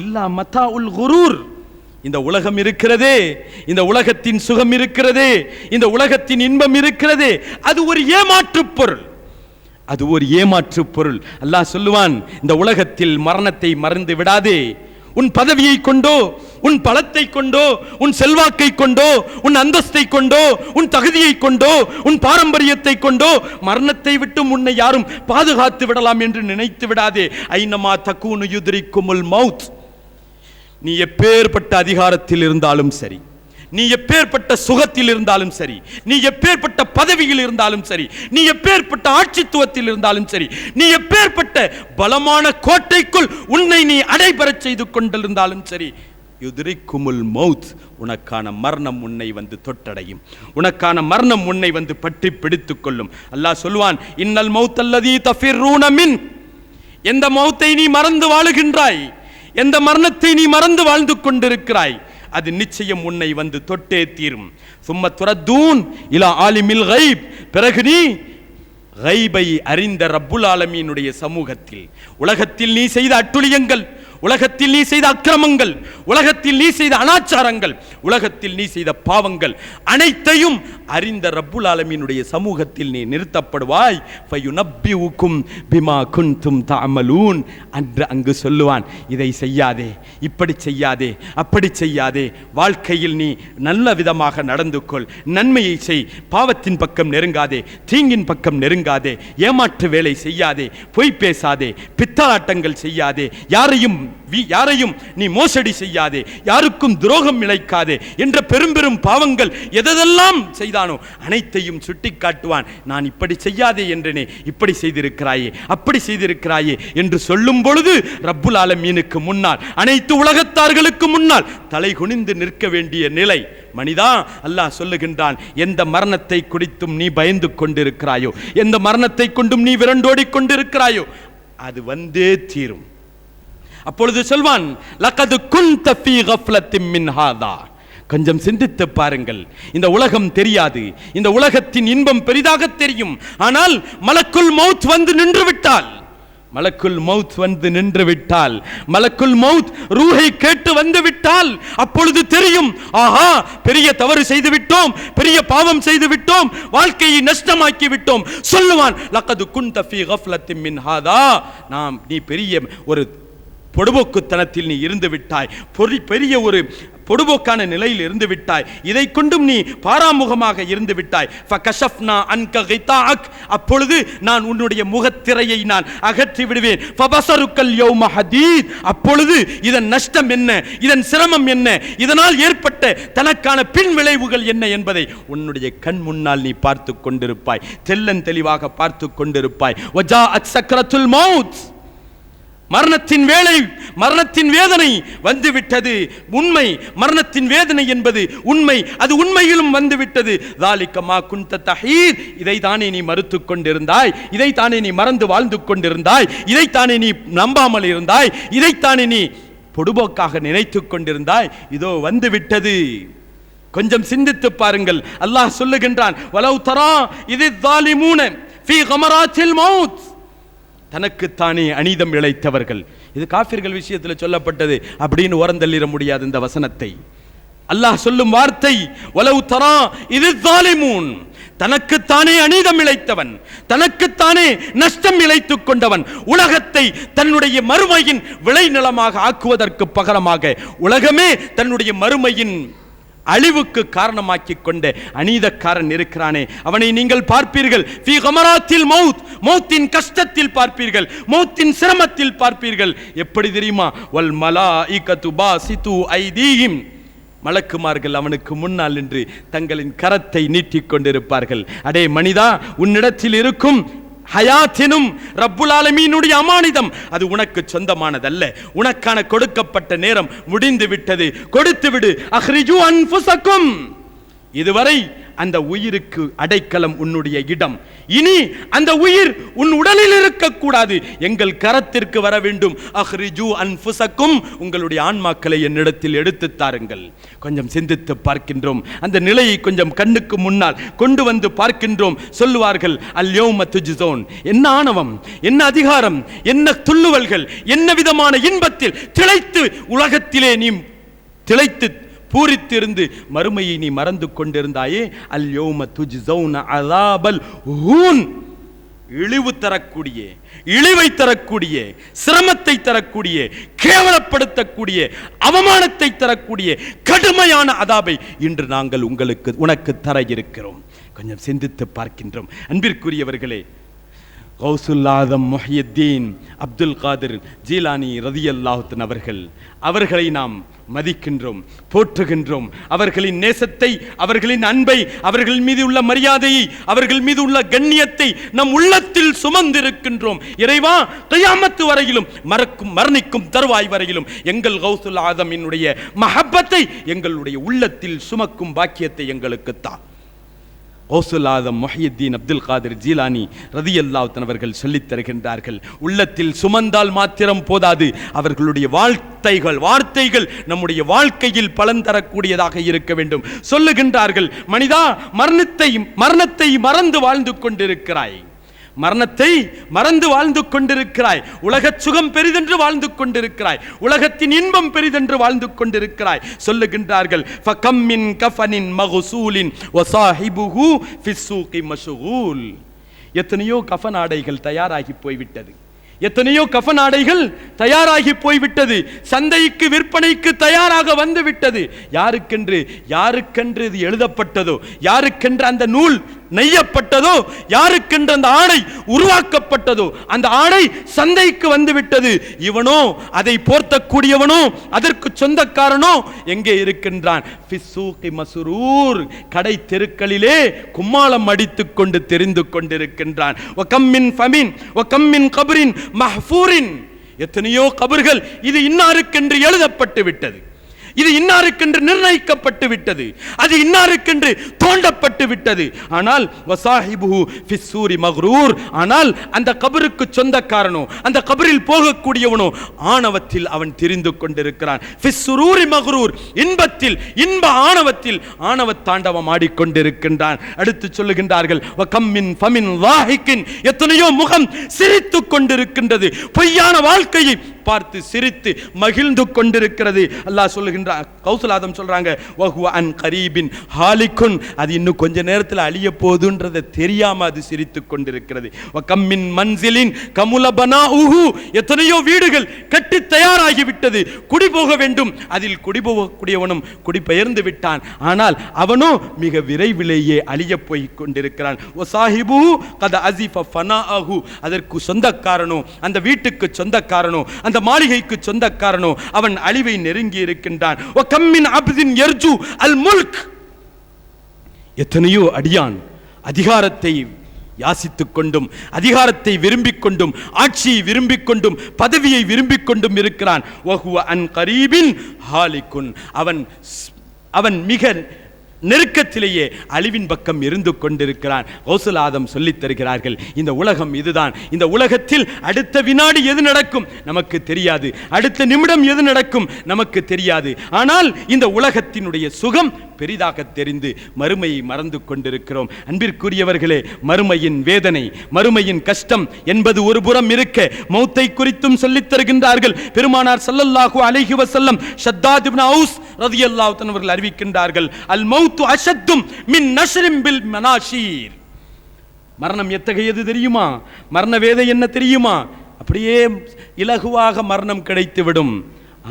இல்லா மதாஉல் குரூர், இந்த உலகம் இருக்கிறதே, இந்த உலகத்தின் சுகம் இருக்கிறதே, இந்த உலகத்தின் இன்பம் இருக்கிறதே, அது ஒரு ஏமாற்று பொருள், அது ஒரு ஏமாற்று பொருள். அல்லாஹ் சொல்லுவான், இந்த உலகத்தில் மரணத்தை மறந்து விடாதே. உன் பதவியை கொண்டோ, உன் பலத்தை கொண்டோ, உன் செல்வாக்கை கொண்டோ, உன் அந்தஸ்தை கொண்டோ, உன் தகுதியை கொண்டோ, உன் பாரம்பரியத்தை கொண்டோ மரணத்தை விட்டு உன்னை யாரும் பாதுகாத்து விடலாம் என்று நினைத்து விடாதே. ஐனமா தக்கூனு யுத்ரிக்குமுல் மௌத், நீ எப்பேற்பட்ட அதிகாரத்தில் இருந்தாலும் சரி, நீ எப்பேற்பட்ட சுகத்தில் இருந்தாலும் சரி, நீ எப்பேற்பட்ட பதவியில் இருந்தாலும் சரி, நீ எப்பேற்பட்ட ஆட்சித்துவத்தில் இருந்தாலும் சரி, நீ எப்பேற்பட்ட பலமான கோட்டைக்குள் உன்னை நீ அடைபெறச் செய்து கொண்டிருந்தாலும் சரி, யுத்ரிக்குமுல் மௌத், உனக்கான மரணம் உன்னை வந்து தொட்டடையும், உனக்கான மரணம் உன்னை வந்து பற்றி பிடித்துக் கொள்ளும். அல்லாஹ் சொல்வான், இன்னல் மௌத் அல்லதீ தஃபிர்ரூன மின், எந்த மௌத்தை நீ மறந்து வாழுகின்றாய், எந்த மரணத்தை நீ மறந்து வாழ்ந்து கொண்டிருக்கிறாய், அது நிச்சயம் உன்னை வந்து தொட்டே தீரும். சும்ம துரத்தூன் இலா ஆலிமில் கைப், பிறகு நீ கைபை அறிந்த ரப்புல் ஆலமீனுடைய சமூகத்தில், உலகத்தில் நீ செய்த அட்டுழியங்கள், உலகத்தில் நீ செய்த அக்கிரமங்கள், உலகத்தில் நீ செய்த அனாச்சாரங்கள், உலகத்தில் நீ செய்த பாவங்கள் அனைத்தையும் அறிந்த ரப்புல் ஆலமீனுடைய சமூகத்தில் நீ நிறுத்தப்படுவாய். ஃபயுனப்பியுக்கும் பிமா குன்தும் தஅமலூன், அன்று அங்கு சொல்லுவான், இதை செய்யாதே, இப்படி செய்யாதே, அப்படி செய்யாதே, வாழ்க்கையில் நீ நல்ல விதமாக நடந்து கொள், நன்மையை செய், பாவத்தின் பக்கம் நெருங்காதே, தீங்கின் பக்கம் நெருங்காதே, ஏமாற்று வேலை செய்யாதே, பொய் பேசாதே, பித்தலாட்டங்கள் செய்யாதே, யாரையும் நீ மோசடி செய்யாதே, யாருக்கும் துரோகம் இழைக்காதே என்ற பெரும் பெரும் பாவங்கள் எதெல்லாம் செய்தானோ அனைத்தையும் சுட்டி காட்டுவான். நான் இப்படி செய்யாதே என்றனே, இப்படி செய்திருக்கிறாயே, அப்படி செய்திருக்கிறாயே என்று சொல்லும் பொழுது ரப்புல் ஆலமீனுக்கு முன்னால், அனைத்து உலகத்தார்களுக்கு முன்னால் தலை குனிந்து நிற்க வேண்டிய நிலை. மனிதா, அல்லாஹ் சொல்லுகின்றான், எந்த மரணத்தை குறித்தும் நீ பயந்து கொண்டிருக்கிறாயோ, எந்த மரணத்தை கொண்டும் நீ விரண்டோடி கொண்டிருக்கிறாயோ, அது வந்தே தீரும். அப்பொழுது சொல்வான், லகது குன்த ஃபீ கஃப்லத்தின் மின் ஹாதா, கொஞ்சம் சிந்தித்து பாருங்கள். இந்த உலகம் தெரியாது, இந்த உலகத்தின் இன்பம் பெரிதாக தெரியும். ஆனால் மலக்குல் மௌத் வந்து நின்று விட்டால், மலக்குல் மௌத் வந்து நின்று விட்டால், மலக்குல் மௌத் ரூஹை கேட்டு வந்து விட்டால், அப்பொழுது தெரியும், ஆஹா, பெரிய தவறு செய்து விட்டோம், பெரிய பாவம் செய்து விட்டோம், வாழ்க்கையை நஷ்டமாக்கி விட்டோம். சொல்லுவான், லகது குன்த ஃபீ கஃப்லத்தின் மின் ஹாதா, நீ பெரிய ஒரு பொடுபோக்குத்தனத்தில் நீ இருந்து விட்டாய், பெரிய ஒரு பொடுபோக்கான நிலையில் இருந்து விட்டாய், இதை கொண்டும் நீ பாராமுகமாக இருந்து விட்டாய். ஃபகஷஃப்னா அன்க கிதாஅக், அப்பொழுது நான் உன்னுடைய முகத்திரையை நான் அகற்றி விடுவேன். ஃபபஸருக்கல் யௌம ஹதீத், அப்பொழுது இதன் நஷ்டம் என்ன, இதன் சிரமம் என்ன, இதனால் ஏற்பட்ட தனக்கான பின் விளைவுகள் என்ன என்பதை உன்னுடைய கண் முன்னால் நீ பார்த்து கொண்டிருப்பாய், தெள்ளன் தெளிவாக பார்த்து கொண்டிருப்பாய். வஜாஅத் சக்ரத்துல் மௌத், மரணத்தின் வேளை, மரணத்தின் வேதனை வந்துவிட்டது. உண்மை, மரணத்தின் வேதனை என்பது உண்மை, அது உண்மையிலும் வந்துவிட்டது. ذَلِكَ مَا كُنْتَ تَحِيدُ, இதைத்தானே நீ மறுத்து கொண்டிருந்தாய், இதைத்தானே நீ மறந்து வாழ்ந்து கொண்டிருந்தாய், இதைத்தானே நீ நம்பாமல் இருந்தாய், இதைத்தானே நீ பொடுபோக்காக நினைத்து கொண்டிருந்தாய், இதோ வந்துவிட்டது. கொஞ்சம் சிந்தித்து பாருங்கள். அல்லாஹ் சொல்லுகின்றான், வலவ் தரா இதில் ظالمون في غمرات الموت, தனக்குத்தானே அநீதம் இழைத்தவர்கள், இது காஃபிர்கள் விஷயத்தில் சொல்லப்பட்டது அப்படின்னு ஓரந்தள்ளிட முடியாது. இந்த வசனத்தை அல்லாஹ் சொல்லும் வார்த்தை, வலவ் தரா இதில் ظالمون, தனக்குத்தானே அநீதம் இழைத்தவன், தனக்குத்தானே நஷ்டம் இழைத்துக் கொண்டவன், உலகத்தை தன்னுடைய மறுமையின் விளைநிலமாக ஆக்குவதற்கு பகரமாக உலகமே தன்னுடைய மறுமையின் அழிவுக்கு காரணமாக்கி கொண்ட அநீதக்காரன் இருக்கிறானே, அவனை நீங்கள் பார்ப்பீர்கள். ஃபீ கமராத்தில் மௌத், மௌத்தின் கஷ்டத்தில் பார்ப்பீர்கள், மௌத்தின் சிரமத்தில் பார்ப்பீர்கள். எப்படி தெரியுமா? வல் மலாயிகத்து பாசிது ஐதீஹிம், மலக்குமார்கள் அவனுக்கு முன்னால் நின்று தங்களின் கரத்தை நீட்டிக் கொண்டிருப்பார்கள். அடே மனிதா, உன்னிடத்தில் இருக்கும் ஹயாத்தினும் ரப்புல் ஆலமீனுடைய அமானிதம், அது உனக்கு சொந்தமானதல்ல. உனக்கான கொடுக்கப்பட்ட நேரம் முடிந்து விட்டது, கொடுத்து விடு. அஹ்ரிஜு அன்ஃபுஸக்கும், இதுவரை அந்த உயிருக்கு அடைக்கலம் உன்னுடைய இடம், இனி அந்த உயிர் உன் உடலில் இருக்கக்கூடாது, எங்கள் கரத்திற்கு வர வேண்டும். அஹ்ரிஜு அன்ஃபுஸக்கும், உங்களுடைய ஆன்மாக்களை என்னிடத்தில் எடுத்து தாருங்கள். கொஞ்சம் சிந்தித்து பார்க்கின்றோம், அந்த நிலையை கொஞ்சம் கண்ணுக்கு முன்னால் கொண்டு வந்து பார்க்கின்றோம். சொல்லுவார்கள், அல் யௌம துஜ்ஸோன், என்ன ஆணவம், என்ன அதிகாரம், என்ன துள்ளுவல்கள், என்ன விதமான இன்பத்தில் திளைத்து உலகத்திலே நீ திளைத்து பூரித்திருந்து மறுமையை நீ மறந்து கொண்டிருந்தாயே. அல் யௌம துஜ்ஸௌன அஸாபல் ஹூன், இழிவு தரக்கூடிய, இழிவை தரக்கூடிய, சிரமத்தை தரக்கூடிய, கேவலப்படுத்தக்கூடிய, அவமானத்தை தரக்கூடிய கடுமையான அதாபை இன்று நாங்கள் உனக்கு தர இருக்கிறோம். கொஞ்சம் சிந்தித்து பார்க்கின்றோம். அன்பிற்குரியவர்களே, கௌசுல் ஆதம் முஹ்யித்தீன் அப்துல் காதிர் ஜீலானி ரலியல்லாஹு அவர்கள், அவர்களை நாம் மதிக்கின்றோம், போற்றுகின்றோம். அவர்களின் நேசத்தை, அவர்களின் அன்பை, அவர்கள் மீது உள்ள மரியாதையை, அவர்கள் மீது உள்ள கண்ணியத்தை நம் உள்ளத்தில் சுமந்திருக்கின்றோம். இறைவா, கியாமத்து வரையிலும், மரணிக்கும் தருவாய் வரையிலும் எங்கள் கௌசுல் ஆதமினுடைய மஹப்பத்தை எங்களுடைய உள்ளத்தில் சுமக்கும் பாக்கியத்தை எங்களுக்கு தான். கௌசுல் ஆதம் முஹ்யித்தீன் அப்துல் காதிர் ஜீலானி ரலியல்லாஹு அவர்கள் சொல்லித் தருகின்றார்கள், உள்ளத்தில் சுமந்தால் மாத்திரம் போதாது, அவர்களுடைய வார்த்தைகள் நம்முடைய வாழ்க்கையில் பலன் தரக்கூடியதாக இருக்க வேண்டும். சொல்லுகின்றார்கள், மனிதா, மரணத்தை மறந்து வாழ்ந்து கொண்டிருக்கிறாய், மரணத்தை மறந்து வாழ்ந்து கொண்டிருக்கிறாய், உலகச் சுகம் பெரிதென்று வாழ்ந்து கொண்டிருக்கிறாய், உலகத்தின் இன்பம் பெரிதென்று வாழ்ந்து கொண்டிருக்கிறாய். சொல்லுகின்றார்கள், ஃபகம் மின் கஃபனின் மகுசூலின் வஸாஹிபுஹு ஃபிஸ்ஸூகி மஷ்கூல். எத்தனையோ கஃன் ஆடைகள் தயாராகி போய்விட்டது, எத்தனையோ கஃன் ஆடைகள் தயாராகி போய்விட்டது, சந்தைக்கு விற்பனைக்கு தயாராக வந்து விட்டது. யாருக்கென்று இது எழுதப்பட்டதோ, யாருக்கென்று அந்த நூல் நெய்யப்பட்டதோ, யாருக்கென்று அந்த ஆடை உருவாக்கப்பட்டதோ, அந்த ஆடை சந்தைக்கு வந்து விட்டது. இவனோ, அதை போர்த்தக்கூடியவனோ, அதற்கு சொந்தக்காரனோ எங்கே இருக்கின்றான்? ஃபிஸ்ஸூகி மஸ்ரூர், கடை தெருக்களிலே கும்மாளம் அடித்துக் கொண்டு தெரிந்து கொண்டிருக்கின்றான். வகம் மின் ஃபமின் வகம் மின் கபரின் மஹ்ஃபூரின், எத்தனையோ கபர்கள் இது இன்னாருக்கென்று எழுதப்பட்டு விட்டது, இது இன்னாருக்கென்று நிர்ணயிக்கப்பட்டு விட்டது, அது இன்னாருக்கென்று தோண்டப்பட்டு விட்டது. ஆனால் வஸாஹிபுஹு ஃபிஸ்ஸூரி மக்ரூர், ஆனால் அந்த கபருக்கு சொந்தக்காரனோ, அந்த கபரில் போகக்கூடியவனோ ஆணவத்தில் அவன் தெரிந்து கொண்டிருக்கிறான். ஃபிஸ்ஸுரூரி மக்ரூர், இன்ப ஆணவத்தில் ஆணவ தாண்டவம் ஆடிக்கொண்டிருக்கின்றான். அடுத்து சொல்லுகின்றார்கள், வகம் மின் ஃபமின் லாஹிகின், எத்தனையோ முகம் சிரித்துக் கொண்டிருக்கின்றது, பொய்யான வாழ்க்கையை பார்த்து சிரித்து மகிழ்ந்து கொண்டிருக்கிறது. அல்லாஹ் சொல்லுகின்றான், கௌசுல் ஆதம் சொல்றாங்க, வஹுவ அன் கரீபின் ஹாலிகுன், அது இன்னும் கொஞ்ச நேரத்தில் அழிய போகுதுன்றதை தெரியாம அது சிரித்துக் கொண்டிருக்கிறது. வகம் மின் மன்சிலின் கமுல பனாஉஹு, எத்தனையோ வீடுகள் கட்டி தயாராகி விட்டது, குடி போக வேண்டும், அதில் குடி போகக்கூடியவனும் குடிபெயர்ந்து விட்டான், ஆனால் அவனோ மிக விரைவிலேயே அழிய போய் கொண்டிருக்கிறான். வஸாஹிபுஹு கத அஸிஃப ஃபனாஅஹு, அதற்கு சொந்தக்காரனோ, அந்த வீட்டுக்கு சொந்தக்காரனோ, அந்த மாளிகைக்கு சொந்தக்காரனோ அவன் அழிவை நெருங்கி இருக்கின்றான். வகம் மின் அப்தின் யர்ஜு அல் முல்க், எத்தனையோ அடியான் அதிகாரத்தை யாசித்துக் கொண்டும், அதிகாரத்தை விரும்பிக் கொண்டும், ஆட்சியை விரும்பிக் கொண்டும், பதவியை விரும்பிக் கொண்டும் இருக்கிறான். வஹுவ அன் கரீபின் ஹாலிகுன், அவன் மிக நெருக்கத்திலேயே அழிவின் பக்கம் இருந்து கொண்டிருக்கிறான். கௌசுல் ஆதம் சொல்லித் தருகிறார்கள், இந்த உலகம் இதுதான், இந்த உலகத்தில் அடுத்த வினாடி எது நடக்கும் நமக்கு தெரியாது, அடுத்த நிமிடம் எது நடக்கும் நமக்கு தெரியாது. ஆனால் இந்த உலகத்தினுடைய சுகம் பெரிதாக தெரிந்து மறுமையை மறந்து கொண்டிருக்கிறோம். அன்பிற்குரியவர்களே, மறுமையின் வேதனை, மறுமையின் கஷ்டம் என்பது ஒரு புறம் இருக்க, மௌத்தை குறித்தும் சொல்லித் தருகின்றார்கள். பெருமானார் ஸல்லல்லாஹு அலைஹி வஸல்லம் ஷத்தாத் இப்னு அவுஸ் ரலியல்லாஹு அன்ஹு அவர்கள் அறிவிக்கின்றார்கள், அல் மௌத்து அஷத்தும் மின் நஷ்ரிம் பில் மனாஷீர். மரணம் எத்தகையது தெரியுமா? மரண வேதை என்ன தெரியுமா? அப்படியே இலகுவாக மரணம் கிடைத்துவிடும்.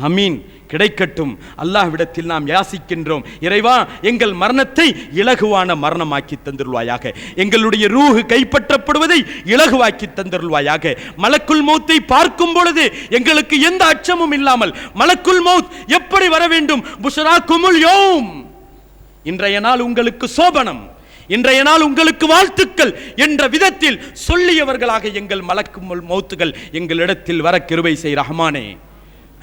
ஆமீன், கிடைக்கட்டும். அல்லாஹ்விடத்தில் நாம் யாசிக்கின்றோம், இறைவா, எங்கள் மரணத்தை இலகுவான மரணமாக்கி தந்துருவாயாக, எங்களுடைய ரூஹ் கைப்பற்றப்படுவதை இலகுவாக்கி தந்துருவாயாக. மலக்குல் மௌத்தை பார்க்கும் பொழுது எங்களுக்கு எந்த அச்சமும் இல்லாமல், மலக்குல் மௌத் எப்படி வர வேண்டும், புஷ்ராக்குமுல் யௌம், இன்றைய நாள் உங்களுக்கு சோபனம், இன்றைய நாள் உங்களுக்கு வாழ்த்துக்கள் என்ற விதத்தில் சொல்லியவர்களாக எங்கள் மலக்குல் மௌத்துகள் எங்களிடத்தில் வர கிருபை செய் ரஹ்மானே.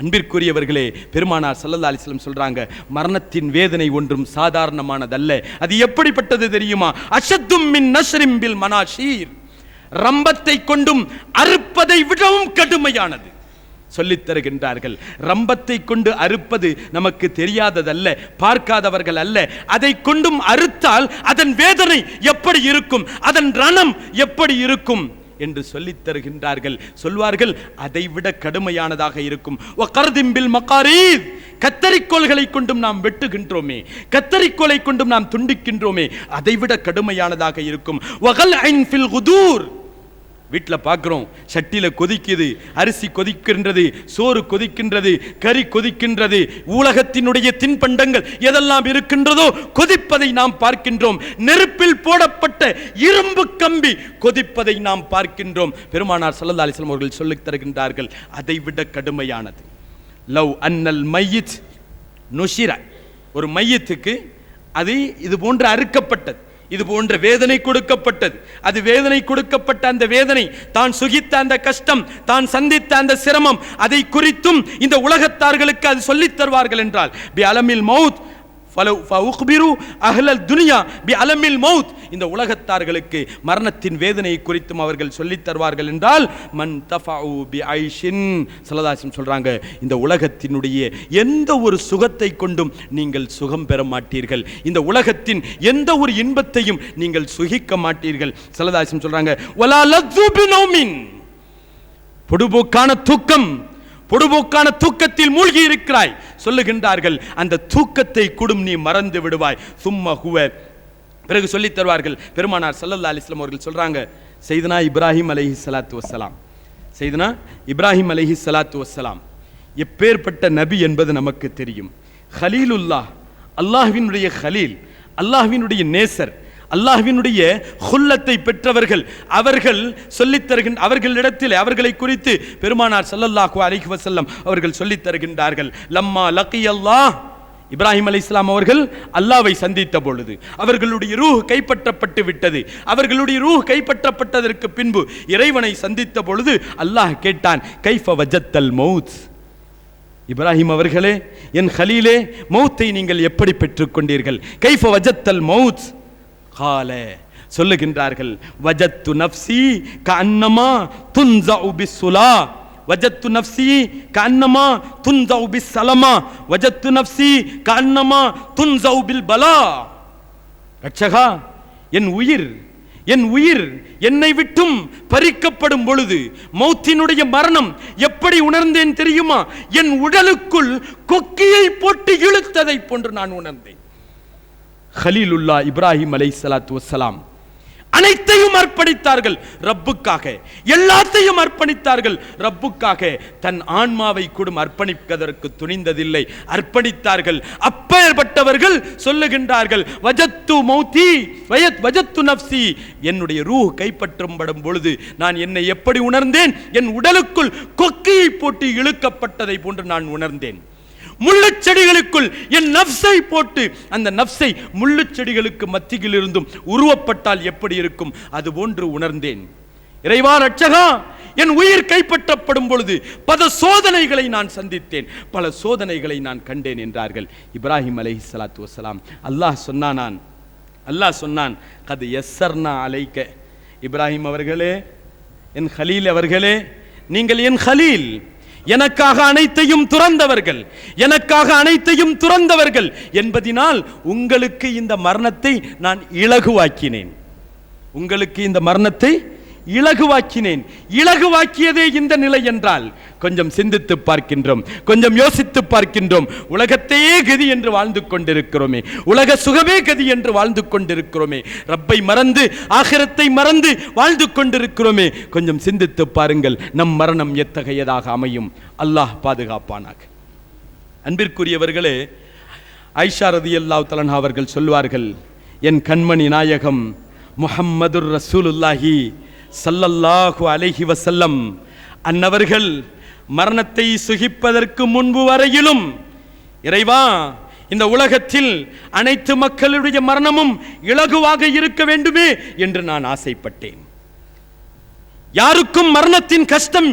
அன்பிற்குரியவர்களே, பெருமானார் ஸல்லல்லாஹு அலைஹி வஸல்லம் சொல்றாங்க, மரணத்தின் வேதனை ஒன்றும் சாதாரணமானதல்ல. அது எப்படிப்பட்டது தெரியுமா? அஷத்தும் மின் நஷ்ரிம் பில் மனாஷீர், ரம்பத்தை கொண்டும் அறுப்பதை விடவும் கடுமையானது. சொல்லித் தருகின்றார்கள், ரம்பத்தை கொண்டு அறுப்பது நமக்கு தெரியாததல்ல, பார்க்காதவர்கள் அல்ல. அதை கொண்டும் அறுத்தால் அதன் வேதனை எப்படி இருக்கும், அதன் ரணம் எப்படி இருக்கும் என்று சொல்லித் தருகின்றார்கள். சொல்வார்கள், அதைவிட கடுமையானதாக இருக்கும். கத்தரிக்கோள்களை கொண்டும் நாம் வெட்டுகின்றோமே, கத்தரிக்கோளை கொண்டும் நாம் துண்டிக்கின்றோமே, அதைவிட கடுமையானதாக இருக்கும். வீட்டில் பார்க்குறோம், சட்டியில் கொதிக்குது, அரிசி கொதிக்கின்றது, சோறு கொதிக்கின்றது, கறி கொதிக்கின்றது, உலகத்தினுடைய தின்பண்டங்கள் எதெல்லாம் இருக்கின்றதோ கொதிப்பதை நாம் பார்க்கின்றோம். நெருப்பில் போடப்பட்ட இரும்பு கம்பி கொதிப்பதை நாம் பார்க்கின்றோம். பெருமானார் ஸல்லல்லாஹு அலைஹி வஸல்லம் அவர்கள் சொல்லித் தருகின்றார்கள், அதை விட கடுமையானது. லவ் அன்னல் மையித் நுஷிர, ஒரு மையத்துக்கு அது இது போன்ற அறுக்கப்பட்டது, இது போன்ற வேதனை கொடுக்கப்பட்டது. அது வேதனை கொடுக்கப்பட்ட அந்த வேதனை, தான் சுகித்த அந்த கஷ்டம், தான் சந்தித்த அந்த சிரமம், அதை குறித்தும் இந்த உலகத்தார்களுக்கு அது சொல்லித் தருவார்கள் என்றால் பி அலமில் மௌத் இந்த உலகத்தார்களுக்கு மரணத்தின் வேதனையை குறித்தும் அவர்கள் சொல்லித் தருவார்கள் என்றால் மன் தஃபஉ பி ஐஷின், ஸல்லல்லாஹு சொல்றாங்க, இந்த உலகத்தினுடைய எந்த ஒரு சுகத்தை கொண்டும் நீங்கள் சுகம் பெற மாட்டீர்கள், இந்த உலகத்தின் எந்த ஒரு இன்பத்தையும் நீங்கள் சுகிக்க மாட்டீர்கள். ஸல்லல்லாஹு சொல்றாங்க, வலா லது பினௌமின், பொடுபோக்கான தூக்கம், பொடுபோக்கான தூக்கத்தில் மூழ்கி இருக்கிறாய் சொல்லுகின்றார்கள், அந்த தூக்கத்தை கூடும் நீ மறந்து விடுவாய். சும்மா ஹுவ, பிறகு சொல்லித் தருவார்கள் பெருமானார் ஸல்லல்லாஹு அலைஹி வஸல்லம் அவர்கள் சொல்றாங்க, சையதுனா இப்ராஹிம் அலைஹிஸ்ஸலாத்து வஸ்ஸலாம், சையதுனா இப்ராஹிம் அலைஹிஸ்ஸலாத்து வஸ்ஸலாம் எப்பேற்பட்ட நபி என்பது நமக்கு தெரியும். ஹலீலுல்லாஹ், அல்லாஹ்வினுடைய ஹலீல், அல்லாஹ்வினுடைய நேசர், அல்லாஹ்வினுடைய ஹுல்லத்தை பெற்றவர்கள். அவர்கள் சொல்லித் தருகின்ற அவர்களிடத்தில் அவர்களை குறித்து பெருமானார் ஸல்லல்லாஹு அலைஹி வஸல்லம் அவர்கள் சொல்லித் தருகின்றார்கள், லம்மா லக்கியல்லாஹ், இப்ராஹிம் அலைஹிஸ்ஸலாம் அவர்கள் அல்லாஹ்வை சந்தித்த பொழுது அவர்களுடைய ரூஹ் கைப்பற்றப்பட்டு விட்டது. அவர்களுடைய ரூஹ் கைப்பற்றப்பட்டதற்கு பின்பு இறைவனை சந்தித்த பொழுது அல்லாஹ் கேட்டான், கைஃப வஜத்தல் மௌத், இப்ராஹிம் அவர்களே, என் ஹலீலே, மௌத்தை நீங்கள் எப்படி பெற்றுக்கொண்டீர்கள்? கைஃப வஜத்தல் மௌத் கால, சொல்லுகின்றார்கள், வஜத்து நஃப்ஸி கஅன்னமா துன்ஸஉ பிஸ்ஸுலா, வஜத்து நஃப்ஸி கஅன்னமா துன்ஸஉ பிஸ்ஸலமா, வஜத்து நஃப்ஸி கஅன்னமா துன்ஸஉ பில் பலா. ரட்சகா, என் உயிர், என் உயிர் என்னை விட்டும் பறிக்கப்படும் பொழுது மௌத்தினுடைய மரணம் எப்படி உணர்ந்தேன் தெரியுமா? என் உடலுக்குள் கொக்கியை போட்டு இழுத்ததை போன்று நான் உணர்ந்தேன். ஹலீலுல்லா இப்ராஹிம் அலைஹிஸ்ஸலாத்து வஸ்ஸலாம் அனைத்தையும் அர்ப்பணித்தார்கள் ரப்புக்காக, எல்லாத்தையும் அர்ப்பணித்தார்கள் ரப்புக்காக. தன் ஆன்மாவை கூட அர்ப்பணிப்பதற்கு துணிந்ததில்லை, அர்ப்பணித்தார்கள். அப்பேற்பட்டவர்கள் சொல்லுகின்றார்கள், வஜத்து மௌத்தி வஜத்து நஃப்ஸி, என்னுடைய ரூஹ் கைப்பற்றப்படும் பொழுது நான் என்னை எப்படி உணர்ந்தேன்? என் உடலுக்குள் கொக்கியை போட்டு இழுக்கப்பட்டதை போன்று நான் உணர்ந்தேன். முள்ளுச் செடிகளுக்குள் என் நஃப்ஸை போட்டு, அந்த நஃப்ஸை முள்ளுச் செடிகளுக்கு மத்தியில் இருந்தும் உருவப்பட்டால் எப்படி இருக்கும் அதுபோன்று உணர்ந்தேன். இறைவா ரட்சகா, என் உயிர் கைப்பற்றப்படும் பொழுது பல சோதனைகளை நான் சந்தித்தேன், பல சோதனைகளை நான் கண்டேன் என்றார்கள் இப்ராஹிம் அலைஹிஸ்ஸலாத்து வஸ்ஸலாம். அல்லாஹ் சொன்னான், கது யஸ்ஸர்னா அலைக்க, இப்ராஹிம் அவர்களே, என் ஹலீல் அவர்களே, நீங்கள் என் ஹலீல், எனக்காக அனைத்தையும் துறந்தவர்கள், எனக்காக அனைத்தையும் துறந்தவர்கள் என்பதினால் உங்களுக்கு இந்த மரணத்தை நான் இலகுவாக்கினேன், உங்களுக்கு இந்த மரணத்தை இலகுவாக்கினேன். இலகுவாக்கியதே இந்த நிலை என்றால் கொஞ்சம் சிந்தித்து பார்க்கின்றோம், கொஞ்சம் யோசித்து பார்க்கின்றோம். உலகத்தையே கதி என்று வாழ்ந்து கொண்டிருக்கிறோமே, உலக சுகமே கதி என்று வாழ்ந்து கொண்டிருக்கிறோமே, ரப்பை மறந்து ஆகிரத்தை மறந்து வாழ்ந்து கொண்டிருக்கிறோமே. கொஞ்சம் சிந்தித்து பாருங்கள், நம் மரணம் எத்தகையதாக அமையும். அல்லாஹ் பாதுகாப்பானாக. அன்பிற்குரியவர்களே, ஆயிஷா ரலியல்லாஹு தஆலா அவர்கள் சொல்வார்கள், என் கண்மணி நாயகம் முஹம்மதுர் ரசூலுல்லாஹி ஸல்லல்லாஹு அலைஹி வஸல்லம் அன்னவர்கள் மரணத்தை சுகிப்பதற்கு முன்பு வரையிலும், இறைவா, இந்த உலகத்தில் அனைத்து மக்களுடைய மரணமும் இலகுவாக இருக்க வேண்டுமே என்று நான் ஆசைப்பட்டேன். யாருக்கும் மரணத்தின் கஷ்டம்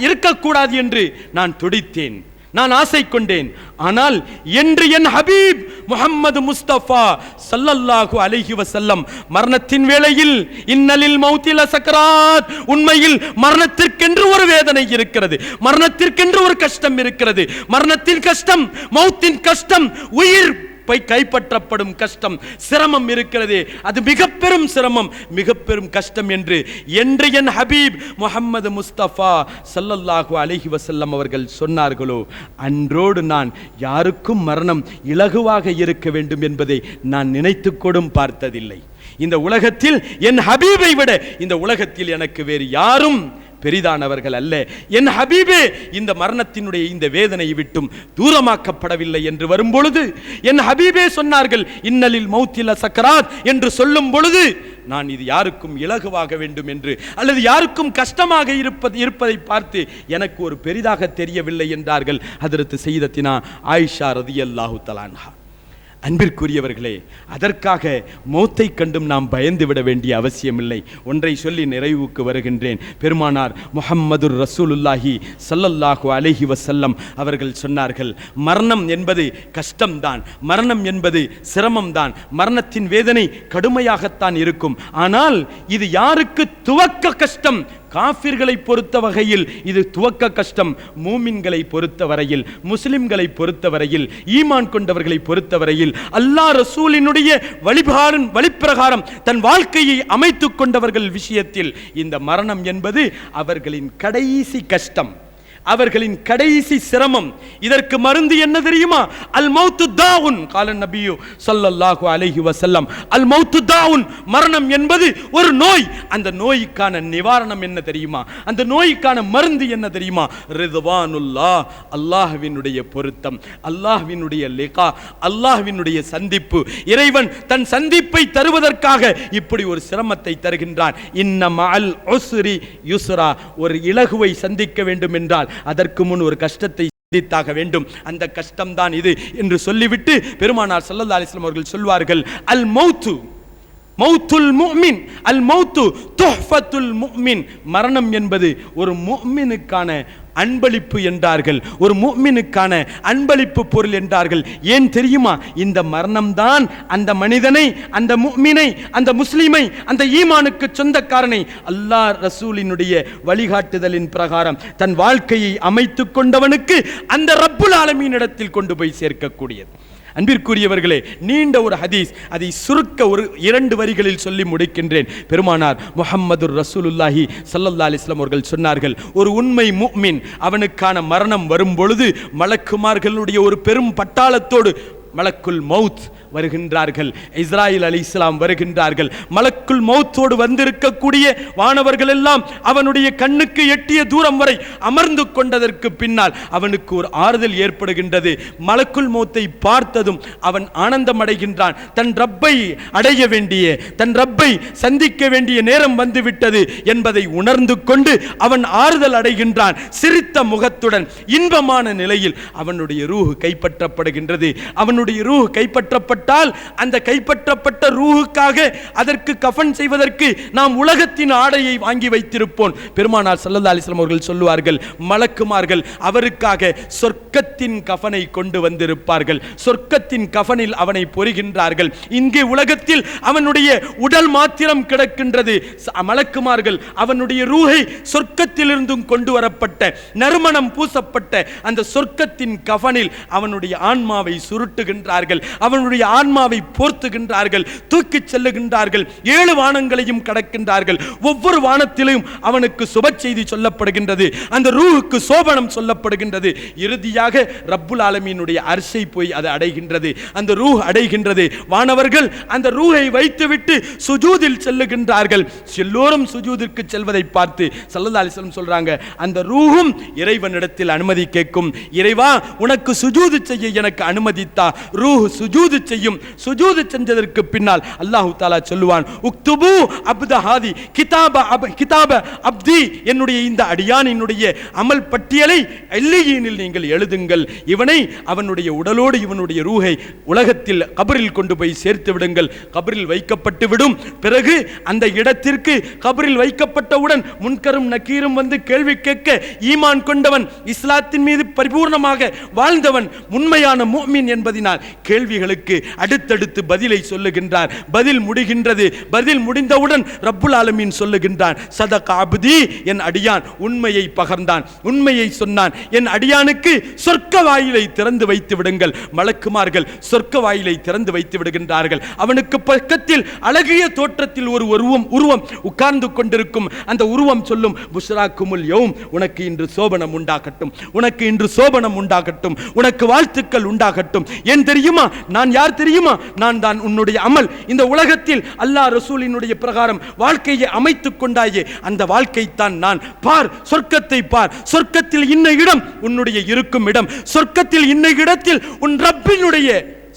இருக்கக்கூடாது என்று நான் துடித்தேன், நான் ஆசை கொண்டேன். ஆனால் என்று என் ஹபீப் முஹம்மது முஸ்தபா ஸல்லல்லாஹு அலைஹி வஸல்லம் மரணத்தின் வேளையில் இன்னலில் மௌத்தி லசக்ராத், உண்மையில் மரணத்திற்கென்று ஒரு வேதனை இருக்கிறது, மரணத்திற்கென்று ஒரு கஷ்டம் இருக்கிறது. மரணத்தின் கஷ்டம், மௌத்தின் கஷ்டம், உயிர் கைப்பற்றப்படும் கஷ்டம், சிரமம் இருக்கிறது, அது மிக பெரும் சிரமம், மிக பெரும் கஷ்டம் என்று என் ஹபீப் முஹம்மது முஸ்தபா ஸல்லல்லாஹு அலைஹி வஸல்லம் அவர்கள் சொன்னார்களோ, அன்றோடு நான் யாருக்கும் மரணம் இலகுவாக இருக்க வேண்டும் என்பதை நான் நினைத்து கூடும் பார்த்ததில்லை. இந்த உலகத்தில் என் ஹபீபை விட இந்த உலகத்தில் எனக்கு வேறு யாரும் பெரிதானவர்கள் அல்ல. என் ஹபீபே இந்த மரணத்தினுடைய இந்த வேதனையை விட்டும் தூரமாக்கப்படவில்லை என்று வரும்பொழுது, என் ஹபீபே சொன்னார்கள் இன்னலில் மௌத்தில சக்கராத் என்று சொல்லும் பொழுது, நான் இது யாருக்கும் இலகுவாக வேண்டும் என்று அல்லது யாருக்கும் கஷ்டமாக இருப்பதை பார்த்து எனக்கு ஒரு பெரிதாக தெரியவில்லை என்றார்கள் ஹதரத் சையதத்தினா ஆயிஷா ரலியல்லாஹு தஆலா அன்ஹா. அன்பிற்குரியவர்களே, அதற்காக மௌத்தை கண்டும் நாம் பயந்து விட வேண்டிய அவசியமில்லை. ஒன்றை சொல்லி நிறைவுக்கு வருகின்றேன். பெருமானார் முஹம்மதுர் ரசூலுல்லாஹி ஸல்லல்லாஹு அலைஹி வஸல்லம் அவர்கள் சொன்னார்கள், மரணம் என்பது கஷ்டம்தான், மரணம் என்பது சிரமம்தான், மரணத்தின் வேதனை கடுமையாகத்தான் இருக்கும். ஆனால் இது யாருக்கு துவக்க கஷ்டம்? காஃபிர்களை பொறுத்த வகையில் இது துவக்க கஷ்டம். மூமின்களை பொறுத்தவரையில், முஸ்லிம்களை பொறுத்தவரையில், ஈமான் கொண்டவர்களை பொறுத்தவரையில், அல்லாஹ் ரசூலினுடைய வழிப்பிரகாரம் தன் வாழ்க்கையை அமைத்துக் கொண்டவர்கள் விஷயத்தில் இந்த மரணம் என்பது அவர்களின் கடைசி கஷ்டம், அவர்களின் கடைசி சிரமம். இதற்கு மருந்து என்ன தெரியுமா? அல் மௌத்து தாவுன் கால நபியு ஸல்லல்லாஹு அலைஹி வஸல்லம். அல் மௌத்து தாவுன், மரணம் என்பது ஒரு நோய். அந்த நோய்க்கான நிவாரணம் என்ன தெரியுமா? அந்த நோய்க்கான மருந்து என்ன தெரியுமா? ரிதுவானுல்லாஹ், அல்லாஹ்வினுடைய பொருத்தம், அல்லாஹ்வினுடைய லிகா, அல்லாஹ்வினுடைய சந்திப்பு. இறைவன் தன் சந்திப்பை தருவதற்காக இப்படி ஒரு சிரமத்தை தருகின்றான். இன்ன மஅல் உஸ்ரி யுஸ்ரா, ஒரு இலகுவை சந்திக்க வேண்டும் என்றால் அதற்கு முன் ஒரு கஷ்டத்தை சந்தித்தாக வேண்டும். அந்த கஷ்டம் தான் இது என்று சொல்லிவிட்டு பெருமானார் ஸல்லல்லாஹு அலைஹி வஸல்லம் அவர்கள் சொல்வார்கள், அல் மௌத்து மௌத்துல் முஃமின், அல் மௌத்து துஹ்ஃபத்துல் முஃமின். மரணம் என்பது ஒரு முஃமினுக்கான அன்பளிப்பு என்றார்கள், ஒரு முஃமினுக்கான அன்பளிப்பு பொருள் என்றார்கள். ஏன் தெரியுமா? இந்த மரணம்தான் அந்த மனிதனை, அந்த முஃமினை, அந்த முஸ்லிமை, அந்த ஈமானுக்கு சொந்தக்காரனை அல்லாஹ் ரசூலினுடைய வழிகாட்டுதலின் பிரகாரம் தன் வாழ்க்கையை அமைத்துக் கொண்டவனுக்கு அந்த ரப்புல் ஆலமீனிடத்தில் கொண்டு போய் சேர்க்கக்கூடியது. அன்பிற்குரியவர்களே, நீண்ட ஒரு ஹதீஸ், அதை சுருக்க ஒரு 2 வரிகளில் சொல்லி முடிக்கின்றேன். பெருமானார் முஹம்மதுர் ரசூலுல்லாஹி ஸல்லல்லாஹு அலைஹி வஸல்லம் அவர்கள் சொன்னார்கள், ஒரு உண்மை முஃமின் அவனுக்கான மரணம் வரும் பொழுது மலக்குமார்களுடைய ஒரு பெரும் பட்டாளத்தோடு மலக்குல் மௌத் வருகின்றார்கள். இஸ்ராயில் அலைஹிஸ்ஸலாம் வருகின்றார்கள். மலக்குல் மௌத்தோடு வந்திருக்கக்கூடிய வானவர்கள் எல்லாம் அவனுடைய கண்ணுக்கு எட்டிய தூரம் வரை அமர்ந்து கொண்டதற்கு பின்னால் அவனுக்கு ஒரு ஆறுதல் ஏற்படுகின்றது. மலக்குல் மௌத்தை பார்த்ததும் அவன் ஆனந்தம் அடைகின்றான். தன் ரப்பை அடைய வேண்டிய, தன் ரப்பை சந்திக்க வேண்டிய நேரம் வந்துவிட்டது என்பதை உணர்ந்து கொண்டு அவன் ஆறுதல் அடைகின்றான். சிரித்த முகத்துடன் இன்பமான நிலையில் அவனுடைய ரூஹ் கைப்பற்றப்படுகின்றது. அவனுடைய ரூஹ் கைப்பற்றப்பட்ட அந்த கைப்பற்றப்பட்ட ரூஹுக்காக அதற்கு கஃன் செய்வதற்கு நாம் உலகத்தின் ஆடையை வாங்கி வைத்திருப்போம். பெருமானார் ஸல்லல்லாஹு அலைஹி வஸல்லம் அவர்கள் சொல்லுவார்கள், மலக்குமார்கள் அவருக்காக சொர்க்கத்தின் கஃனை கொண்டு வந்திருப்பார்கள். சொர்க்கத்தின் கஃனில் அவனை பொறிகின்றார்கள். இங்கே உலகத்தில் அவனுடைய உடல் மாத்திரம் கிடக்கின்றது. மலக்குமார்கள் அவனுடைய ரூஹை சொர்க்கத்திலிருந்தும் கொண்டு வரப்பட்ட நறுமணம் பூசப்பட்ட அந்த சொர்க்கத்தின் கஃனில் அவனுடைய ஆன்மாவை சுருட்டுகின்றார்கள். அவனுடைய ஆன்மாவை போர்த்துகின்றார்கள், தூக்கிச் செல்லுகின்றார்கள். 7 வானங்களையும் கடக்கின்றார்கள். ஒவ்வொரு வானத்திலும் அவனுக்கு சுப செய்தி சொல்லப்படுகின்றது. அந்த ரூஹுக்கு சோபனம் சொல்லப்படுகின்றது. இறுதியாக ரப்புல் ஆலமீனுடைய அர்ஷை போய் அது அடைகின்றது. அந்த ரூஹ் அடைகின்றது. வானவர்கள் அந்த ரூஹை வைத்துவிட்டு சுஜூதில் செல்லுகின்றார்கள். எல்லோரும் சுஜூதிற்கு செல்வதை பார்த்து ஸல்லல்லாஹு அலைஹி வஸல்லம் சொல்றாங்க, அந்த ரூஹும் இறைவனிடத்தில் அனுமதி கேட்கும். இறைவா, உனக்கு சுஜூது செய்ய எனக்கு அனுமதித்தா. ரூஹ் சுஜூது செய்யும். சுஜூது செஞ்சதற்கு பின்னால் அல்லாஹ் தஆலா சொல்லுவான், உக்துபு அப்த ஹாதி கிதாப அப்தி, என்னுடைய இந்த அடியானினுடைய அமல் பட்டியலை இல்லீனில் நீங்கள் எழுதுங்கள். இவனை, அவனுடைய உடலோடு இவனுடைய ரூஹை உலகத்தில் கபரில் கொண்டு போய் சேர்த்து விடுங்கள். கபரில் வைக்கப்பட்டு விடும். பிறகு அந்த இடத்திற்கு கபரில் வைக்கப்பட்டவுடன் முன்கரும் நக்கீரும் வந்து கேள்வி கேட்க, ஈமான் கொண்டவன், இஸ்லாத்தின் மீது பரிபூர்ணமாக வாழ்ந்தவன், உண்மையான முஃமின் என்பதினால் கேள்விகளுக்கு அடுத்தடுத்து பதிலை சொல்லுகின்றார். பதில் முடிகின்றது. பதில் முடிந்தவுடன் ரப்புல் ஆலமீன் சொல்லுகின்றான், சதக அப்தி, என் அடியான் உண்மையை பகர்ந்தான், உண்மையை சொன்னான். என் அடியானுக்கு சொர்க்க வாயிலை திறந்து வைத்து விடுங்கள். மலக்குமார்கள் சொர்க்க வாயிலை திறந்து வைத்து விடுகின்றார்கள். அவனுக்கு பக்கத்தில் அழகிய தோற்றத்தில் ஒரு உருவம் உட்கார்ந்து கொண்டிருக்கும். அந்த உருவம் சொல்லும், புஷ்ராக்குமுல் யௌம், உனக்கு இன்று சோபனம் உண்டாகட்டும், உனக்கு இன்று சோபனம் உண்டாகட்டும், உனக்கு வாழ்த்துக்கள் உண்டாகட்டும். ஏன் தெரியுமா? நான் யார் யார் தெரியுமா? நான் தான் உன்னுடைய அமல். இந்த உலகத்தில் அல்லாஹ் ரசூலினுடைய பிரகாரம் வாழ்க்கையை அமைத்துக் கொண்டாயே, அந்த வாழ்க்கை தான் நான். பார், சொர்க்கத்தை பார். சொர்க்கத்தில் இன்ன இடம் உன்னுடைய இருக்கும் இடம். சொர்க்கத்தில் இன்ன இடத்தில் உன் ரப்பினுடைய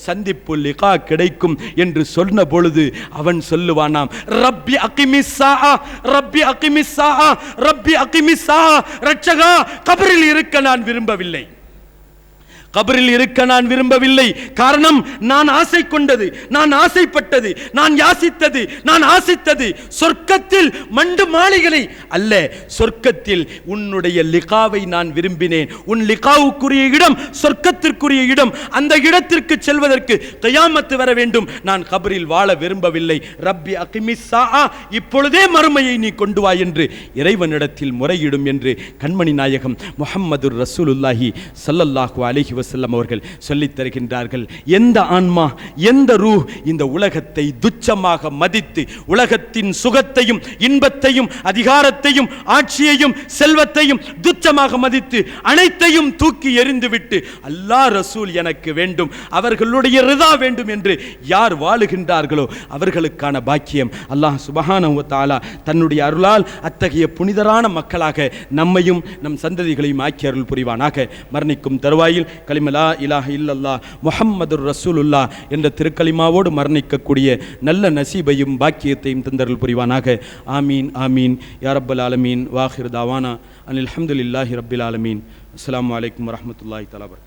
சந்திப்பு லிகா கிடைக்கும் என்று சொன்ன பொழுது அவன் சொல்லுவானாம், ரப்பி அகிமிஸ்ஸா, ரப்பி அகிமிஸ்ஸா, ரப்பி அகிமிஸ்ஸா. ரட்சகா, கபரில் இருக்க நான் விரும்பவில்லை, கபரில் இருக்க நான் விரும்பவில்லை. காரணம், நான் ஆசை கொண்டது, நான் ஆசைப்பட்டது, நான் யாசித்தது, நான் ஆசித்தது சொர்க்கத்தில் மண்டு மாளிகளை அல்ல, சொர்க்கத்தில் உன்னுடைய லிகாவை நான் விரும்பினேன். உன் லிகாவுக்குரிய இடம் சொர்க்கத்திற்குரிய இடம். அந்த இடத்திற்கு செல்வதற்கு கியாமத்து வர வேண்டும். நான் கபரில் வாழ விரும்பவில்லை. ரப்பி அகிமிஸ்ஸா, இப்பொழுதே மறுமையை நீ கொண்டு வா என்று இறைவனிடத்தில் முறையிடும் என்று கண்மணி நாயகம் முஹம்மது ரசூலுல்லாஹி ஸல்லல்லாஹு அலைஹி வஸல்லம் அவர்கள் சொல்லித் தருகின்றார்கள். எந்த ஆன்மா, எந்த ரூஹ் இந்த உலகத்தை துச்சமாக மதித்து உலகத்தின் சுகத்தையும் இன்பத்தையும் அதிகாரத்தையும் ஆட்சியையும் செல்வத்தையும் துச்சமாக மதித்து அனைத்தையும் தூக்கி எறிந்துவிட்டு அல்லாஹ் ரசூல் எனக்கு வேண்டும், அவர்களுடைய ரிதா வேண்டும் என்று யார் வாழுகின்றார்களோ அவர்களுக்கான பாக்கியம் அல்லாஹ் சுப்ஹானஹு வ தஆலா தன்னுடைய அருளால் அத்தகைய புனிதரான மக்களாக நம்மையும் நம் சந்ததிகளையும் ஆக்கி அருள் புரிவானாக. மரணிக்கும் தருவாயில் கலிமலா இலாஹ இல்லல்லாஹ் முஹம்மதுர் ரசூலுல்லாஹ் என்ற திருக்கலிமாவோடு மரணிக்கக்கூடிய நல்ல நசீபையும் பாக்கியத்தையும் தந்தருள் புரிவானாக. ஆமீன் ஆமீன் யா ரப்பல் ஆலமீன். வாஹிர் தாவானா அனில் ஹம்துலில்லாஹி ரப்பில் ஆலமீன். அஸ்ஸலாமு அலைக்கும் வரஹ்மத்துல்லாஹி தஆலா.